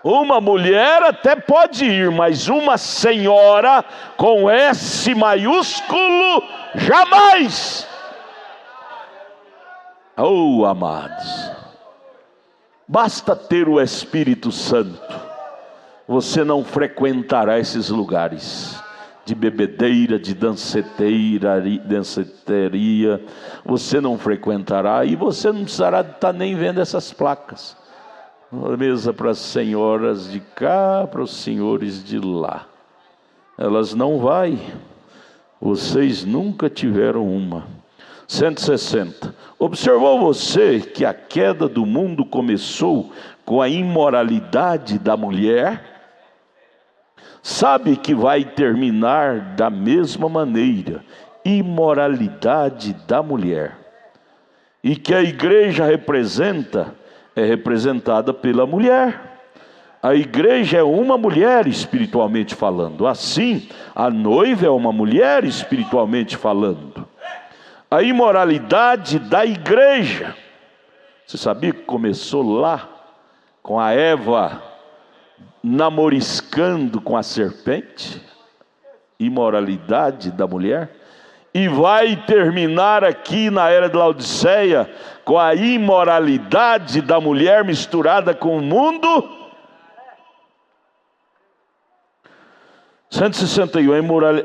Uma mulher até pode ir, mas uma senhora com S maiúsculo, jamais. Oh, amados, basta ter o Espírito Santo, você não frequentará esses lugares de bebedeira, de danceteria. Você não frequentará, e você não precisará estar nem vendo essas placas: mesa para as senhoras de cá, para os senhores de lá. Elas não vai. Vocês nunca tiveram uma. 160. Observou você que a queda do mundo começou com a imoralidade da mulher? Sabe que vai terminar da mesma maneira, imoralidade da mulher. E que a igreja é representada pela mulher. A igreja é uma mulher espiritualmente falando. Assim, a noiva é uma mulher espiritualmente falando. A imoralidade da igreja, você sabia que começou lá, com a Eva namoriscando com a serpente? Imoralidade da mulher. E vai terminar aqui na era de Laodiceia com a imoralidade da mulher misturada com o mundo. 161.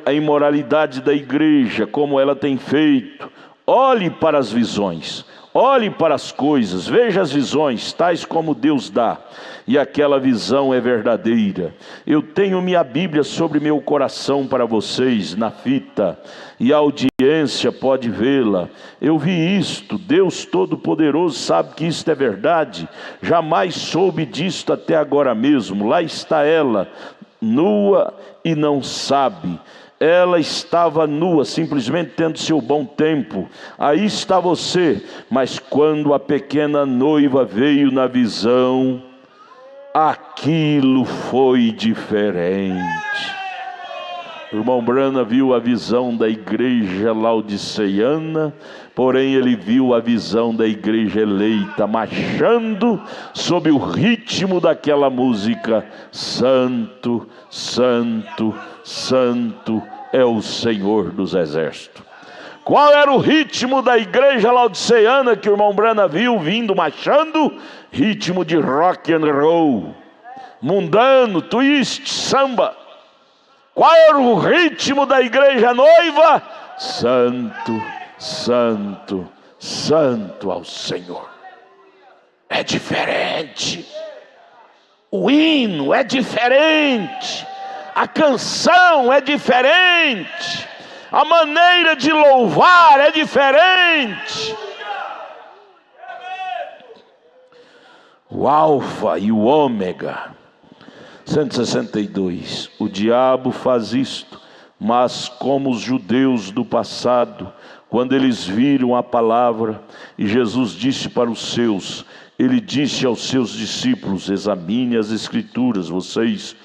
A imoralidade da igreja, como ela tem feito. Olhe para as visões, olhe para as coisas, veja as visões, tais como Deus dá, e aquela visão é verdadeira. Eu tenho minha Bíblia sobre meu coração para vocês, na fita, e a audiência pode vê-la. Eu vi isto, Deus Todo-Poderoso sabe que isto é verdade. Jamais soube disto até agora mesmo. Lá está ela, nua e não sabe. Ela estava nua, simplesmente tendo seu bom tempo. Aí está você. Mas quando a pequena noiva veio na visão, aquilo foi diferente. O irmão Brana viu a visão da igreja laodiceiana, porém ele viu a visão da igreja eleita, marchando sob o ritmo daquela música: Santo, Santo, Santo é o Senhor dos Exércitos. Qual era o ritmo da igreja laodiceiana que o irmão Brana viu vindo marchando? Ritmo de rock and roll, mundano, twist, samba. Qual era o ritmo da igreja noiva? Santo, Santo, Santo ao Senhor. É diferente. O hino é diferente. A canção é diferente. A maneira de louvar é diferente. O alfa e o ômega. 162. O diabo faz isto, mas como os judeus do passado, quando eles viram a palavra, e Jesus disse para os seus, ele disse aos seus discípulos: examine as escrituras, vocês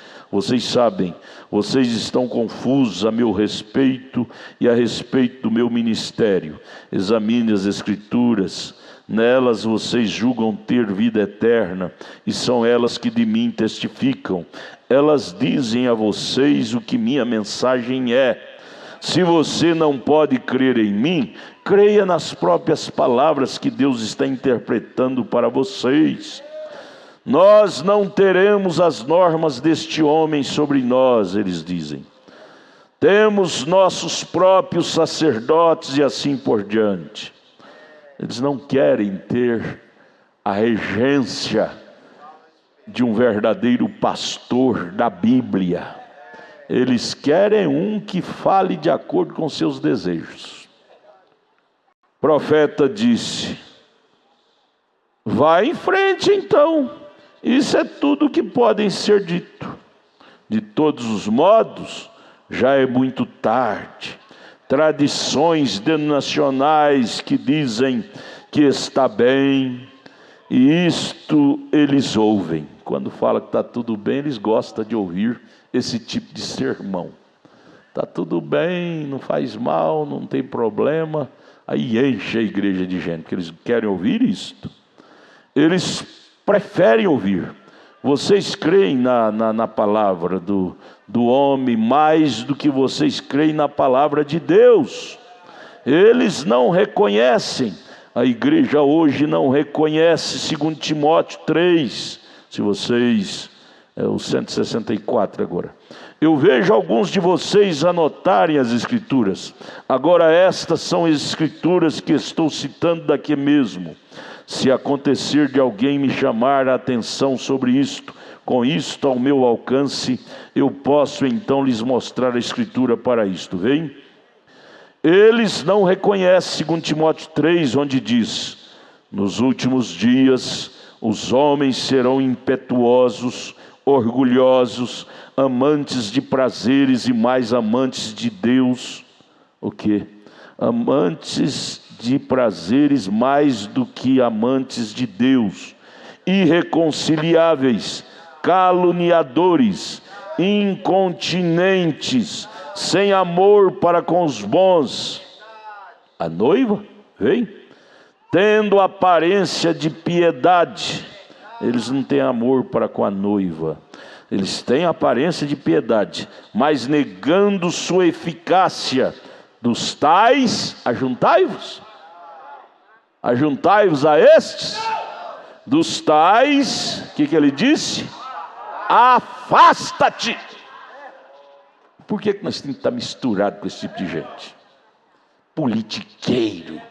sabem, vocês estão confusos a meu respeito e a respeito do meu ministério. Examine as escrituras, nelas vocês julgam ter vida eterna, e são elas que de mim testificam. Elas dizem a vocês o que minha mensagem é. Se você não pode crer em mim, creia nas próprias palavras que Deus está interpretando para vocês. Nós não teremos as normas deste homem sobre nós, eles dizem. Temos nossos próprios sacerdotes e assim por diante. Eles não querem ter a regência de um verdadeiro pastor da Bíblia. Eles querem um que fale de acordo com seus desejos. O profeta disse: vai em frente então, isso é tudo que podem ser dito. De todos os modos, já é muito tarde. Tradições denominacionais que dizem que está bem, e isto eles ouvem. Quando fala que está tudo bem, eles gostam de ouvir esse tipo de sermão. Está tudo bem, não faz mal, não tem problema. Aí enche a igreja de gente, porque eles querem ouvir isto. Eles preferem ouvir. Vocês creem na palavra do homem mais do que vocês creem na palavra de Deus. Eles não reconhecem. A igreja hoje não reconhece, segundo Timóteo 3. Se vocês... É o 164 agora. Eu vejo alguns de vocês anotarem as escrituras. Agora estas são as escrituras que estou citando daqui mesmo. Se acontecer de alguém me chamar a atenção sobre isto, com isto ao meu alcance, eu posso então lhes mostrar a escritura para isto. Vem? Eles não reconhecem, segundo Timóteo 3, onde diz: nos últimos dias os homens serão impetuosos, orgulhosos, amantes de prazeres e mais amantes de Deus. O quê? Amantes de prazeres mais do que amantes de Deus, irreconciliáveis, caluniadores, incontinentes, sem amor para com os bons. A noiva vem tendo aparência de piedade. Eles não têm amor para com a noiva. Eles têm aparência de piedade, mas negando sua eficácia. Dos tais, ajuntai-vos. Ajuntai-vos a estes. Dos tais, o que ele disse? Afasta-te. Por que nós temos que estar misturado com esse tipo de gente? Politiqueiro,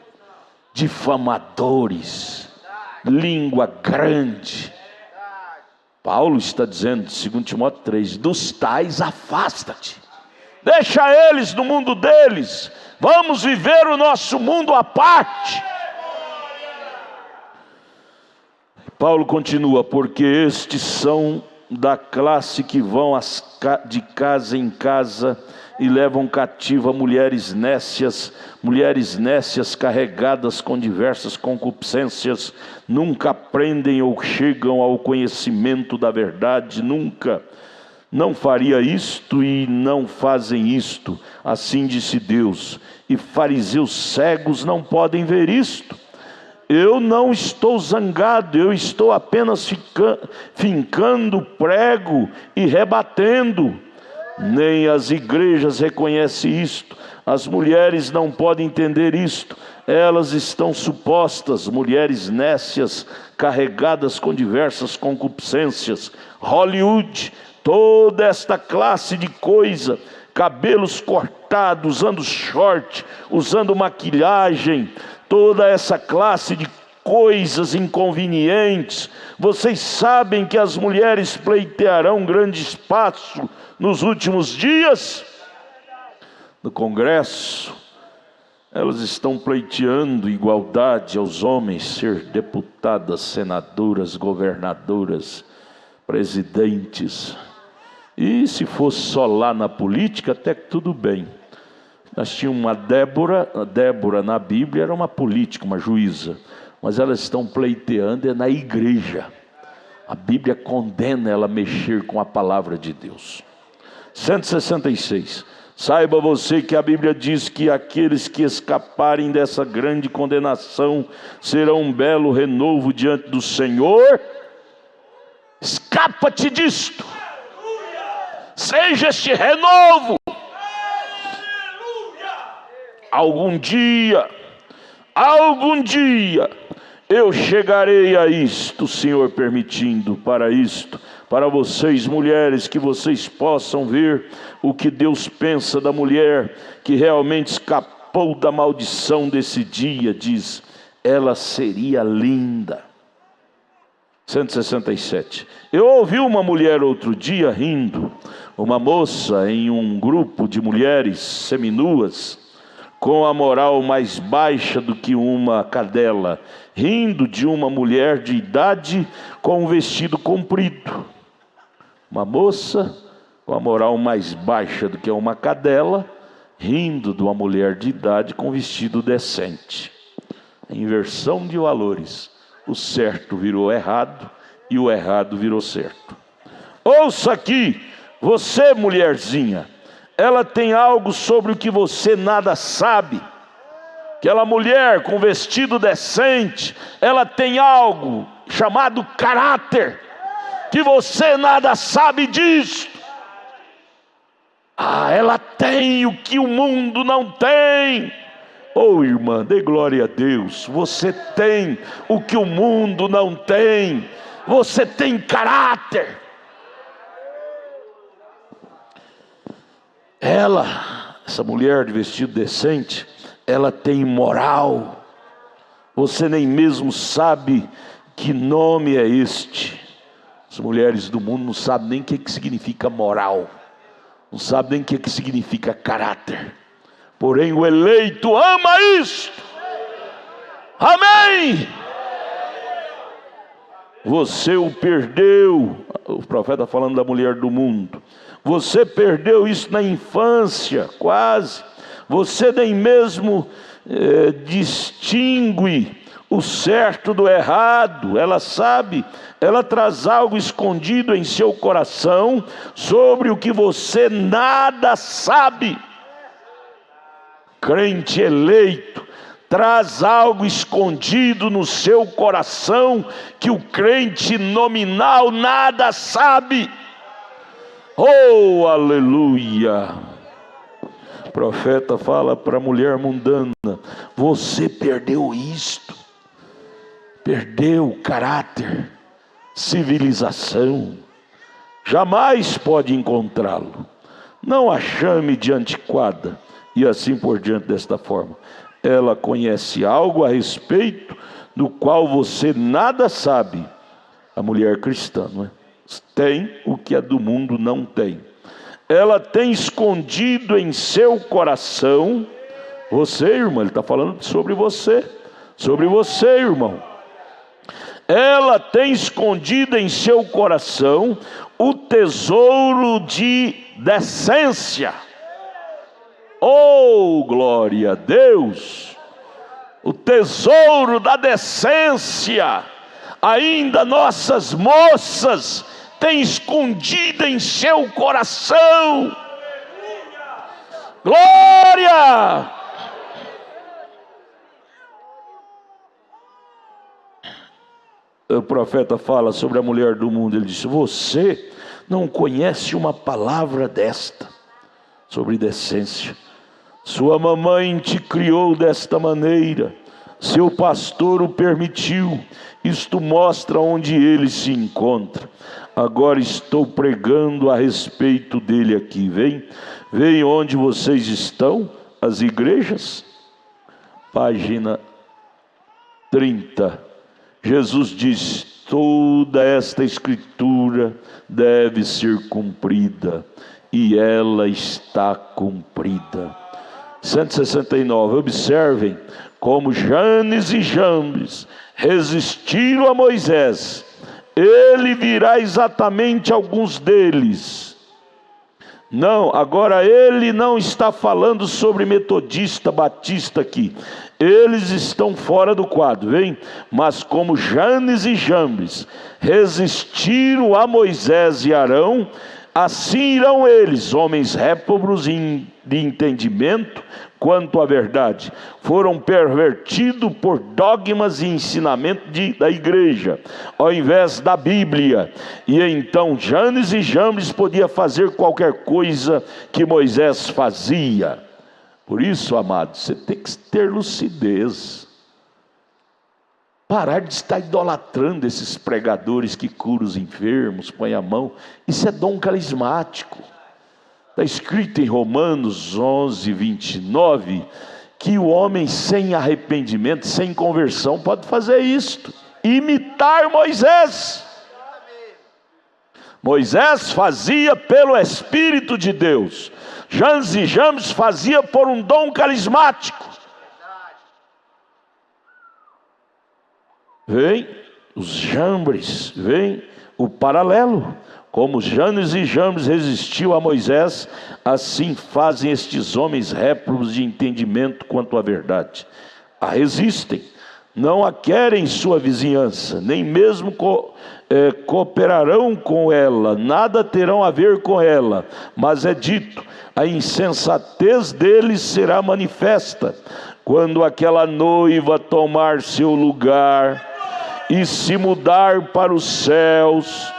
difamadores, língua grande. Paulo está dizendo, segundo Timóteo 3, dos tais afasta-te. Deixa eles no mundo deles. Vamos viver o nosso mundo à parte. Paulo continua, porque estes são da classe que vão de casa em casa e levam cativa mulheres nécias carregadas com diversas concupiscências, nunca aprendem ou chegam ao conhecimento da verdade, nunca. Não faria isto e não fazem isto, assim disse Deus, e fariseus cegos não podem ver isto. Eu não estou zangado, eu estou apenas fincando prego e rebatendo. Nem as igrejas reconhecem isto, as mulheres não podem entender isto, elas estão supostas, mulheres nécias, carregadas com diversas concupiscências. Hollywood, toda esta classe de coisa, cabelos cortados, usando short, usando maquilhagem, toda essa classe de coisas inconvenientes. Vocês sabem que as mulheres pleitearão grande espaço nos últimos dias? No Congresso, elas estão pleiteando igualdade aos homens, ser deputadas, senadoras, governadoras, presidentes. E se fosse só lá na política, até que tudo bem. Nós tínhamos uma Débora. A Débora na Bíblia era uma política, uma juíza. Mas elas estão pleiteando na igreja. A Bíblia condena ela a mexer com a palavra de Deus. 166. Saiba você que a Bíblia diz que aqueles que escaparem dessa grande condenação serão um belo renovo diante do Senhor. Escapa-te disto. Seja este renovo. Algum dia, eu chegarei a isto, Senhor permitindo, para isto, para vocês mulheres, que vocês possam ver o que Deus pensa da mulher que realmente escapou da maldição desse dia. Diz, ela seria linda. 167. Eu ouvi uma mulher outro dia rindo, uma moça em um grupo de mulheres seminuas, com a moral mais baixa do que uma cadela, rindo de uma mulher de idade com um vestido comprido. Uma moça com a moral mais baixa do que uma cadela, rindo de uma mulher de idade com vestido decente. A inversão de valores. O certo virou errado e o errado virou certo. Ouça aqui, você mulherzinha, ela tem algo sobre o que você nada sabe. Aquela mulher com vestido decente, ela tem algo chamado caráter, que você nada sabe disso. Ela tem o que o mundo não tem. Oh, irmã, dê glória a Deus. Você tem o que o mundo não tem. Você tem caráter. Essa mulher de vestido decente, ela tem moral. Você nem mesmo sabe que nome é este. As mulheres do mundo não sabem nem o que significa moral. Não sabem nem o que significa caráter. Porém o eleito ama isto. Amém. Você o perdeu. O profeta falando da mulher do mundo. Você perdeu isso na infância, quase. Você nem mesmo distingue o certo do errado. Ela sabe, ela traz algo escondido em seu coração sobre o que você nada sabe. Crente eleito traz algo escondido no seu coração que o crente nominal nada sabe. Oh, aleluia! O profeta fala para a mulher mundana: você perdeu isto, perdeu caráter, civilização, jamais pode encontrá-lo. Não a chame de antiquada, e assim por diante. Desta forma, ela conhece algo a respeito do qual você nada sabe. A mulher cristã, não é? Tem o que a do mundo não tem. Ela tem escondido em seu coração. Você, irmã, ele está falando sobre você. Sobre você, irmão. Ela tem escondido em seu coração o tesouro de decência. Oh, glória a Deus! O tesouro da decência. Ainda nossas moças têm escondido em seu coração. Glória! O profeta fala sobre a mulher do mundo. Ele disse: você não conhece uma palavra desta, sobre decência. Sua mamãe te criou desta maneira, seu pastor o permitiu. Isto mostra onde ele se encontra. Agora estou pregando a respeito dele aqui. Vem onde vocês estão, as igrejas. Página 30. Jesus diz: toda esta escritura deve ser cumprida, e ela está cumprida. 169. Observem como Janes e Jambres resistiram a Moisés. Ele virá exatamente alguns deles. Não, agora ele não está falando sobre metodista, batista aqui. Eles estão fora do quadro, vem? Mas como Janes e Jambres resistiram a Moisés e Arão, assim irão eles, homens réprobos de entendimento quanto à verdade. Foram pervertidos por dogmas e ensinamento da igreja, ao invés da Bíblia. E então Janes e Jambres podiam fazer qualquer coisa que Moisés fazia. Por isso, amados, você tem que ter lucidez. Parar de estar idolatrando esses pregadores que curam os enfermos, põem a mão. Isso é dom carismático. Está escrito em Romanos 11, 29, que o homem sem arrependimento, sem conversão, pode fazer isto. imitar Moisés. Moisés fazia pelo Espírito de Deus. Janes e Jambres fazia por um dom carismático. Vem os Jambres, vem o paralelo. Como Janes e Jambres resistiu a Moisés, assim fazem estes homens réprobos de entendimento quanto à verdade. A resistem, não a querem em sua vizinhança, nem mesmo cooperarão com ela, nada terão a ver com ela. Mas é dito, a insensatez deles será manifesta, quando aquela noiva tomar seu lugar e se mudar para os céus.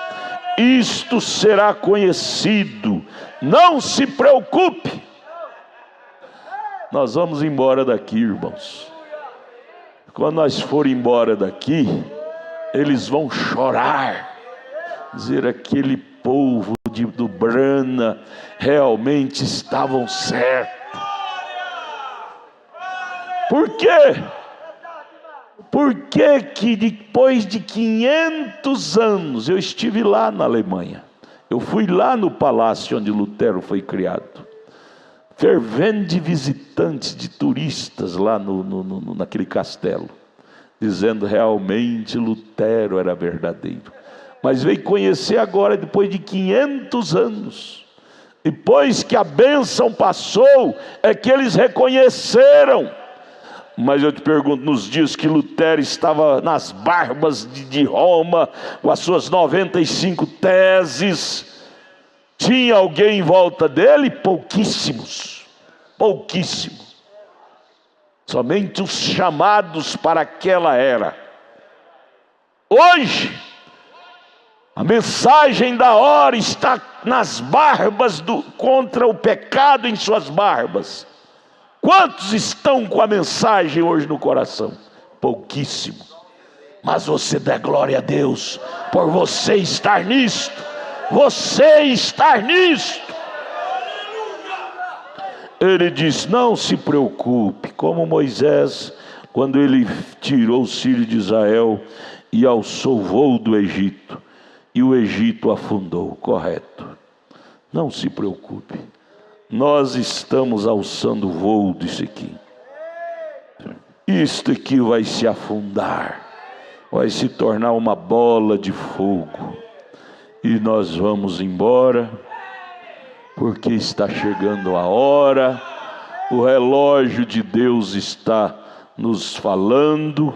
Isto será conhecido, não se preocupe. Nós vamos embora daqui, irmãos. Quando nós for embora daqui, eles vão chorar, dizer: aquele povo do Brana realmente estavam certos. Por quê? Por que depois de 500 anos, eu estive lá na Alemanha, eu fui lá no palácio onde Lutero foi criado, fervendo de visitantes, de turistas lá naquele castelo, dizendo realmente Lutero era verdadeiro. Mas veio conhecer agora, depois de 500 anos, depois que a bênção passou, é que eles reconheceram. Mas eu te pergunto, nos dias que Lutero estava nas barbas de Roma, com as suas 95 teses, tinha alguém em volta dele? Pouquíssimos, pouquíssimos. Somente os chamados para aquela era. Hoje, a mensagem da hora está nas barbas contra o pecado em suas barbas. Quantos estão com a mensagem hoje no coração? Pouquíssimo. Mas você dá glória a Deus por você estar nisto. Você estar nisto. Ele diz: não se preocupe, como Moisés, quando ele tirou os filhos de Israel e alçou o voo do Egito, e o Egito afundou. Correto. Não se preocupe. Nós estamos alçando o voo disso aqui. Isto aqui vai se afundar, vai se tornar uma bola de fogo, e nós vamos embora, porque está chegando a hora. O relógio de Deus está nos falando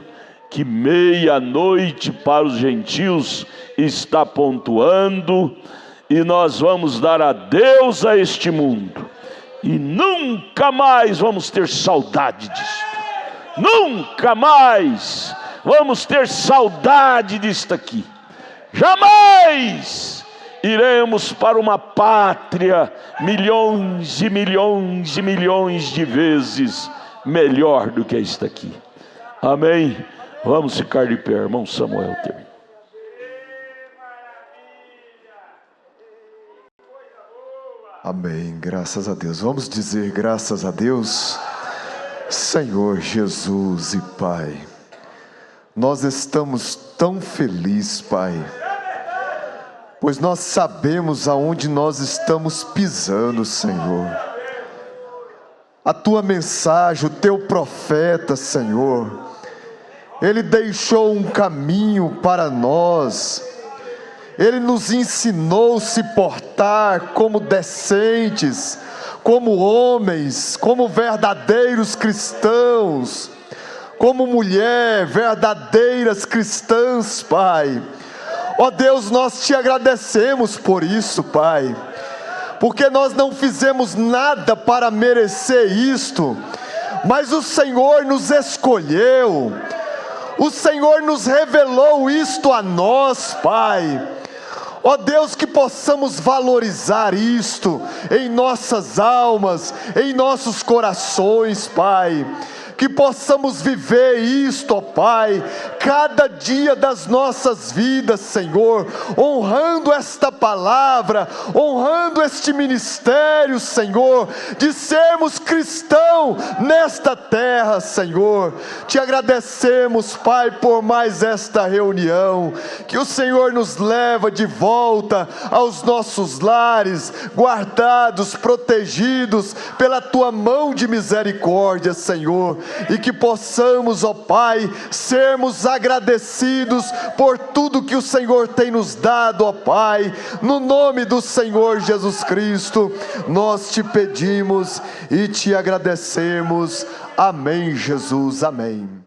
que meia-noite para os gentios está pontuando, e nós vamos dar adeus a este mundo, e nunca mais vamos ter saudade disso. Nunca mais vamos ter saudade disto aqui. Jamais iremos para uma pátria milhões e milhões e milhões de vezes melhor do que esta aqui. Amém? Vamos ficar de pé, irmão Samuel. Amém, graças a Deus. Vamos dizer graças a Deus. Senhor Jesus e Pai, nós estamos tão felizes, Pai, pois nós sabemos aonde nós estamos pisando, Senhor. A Tua mensagem, o Teu profeta, Senhor, ele deixou um caminho para nós. Ele nos ensinou a se portar como decentes, como homens, como verdadeiros cristãos, como mulher, verdadeiras cristãs, Pai. Ó Deus, nós te agradecemos por isso, Pai, porque nós não fizemos nada para merecer isto, mas o Senhor nos escolheu, o Senhor nos revelou isto a nós, Pai. Ó Deus, que possamos valorizar isto em nossas almas, em nossos corações, Pai. que possamos viver isto, ó Pai, cada dia das nossas vidas, Senhor, honrando esta palavra, honrando este ministério, Senhor, de sermos cristãos nesta terra, Senhor. Te agradecemos, Pai, por mais esta reunião, que o Senhor nos leva de volta aos nossos lares, guardados, protegidos pela Tua mão de misericórdia, Senhor, e que possamos, ó Pai, sermos agradecidos por tudo que o Senhor tem nos dado, ó Pai, no nome do Senhor Jesus Cristo, nós te pedimos e te agradecemos. Amém, Jesus, amém.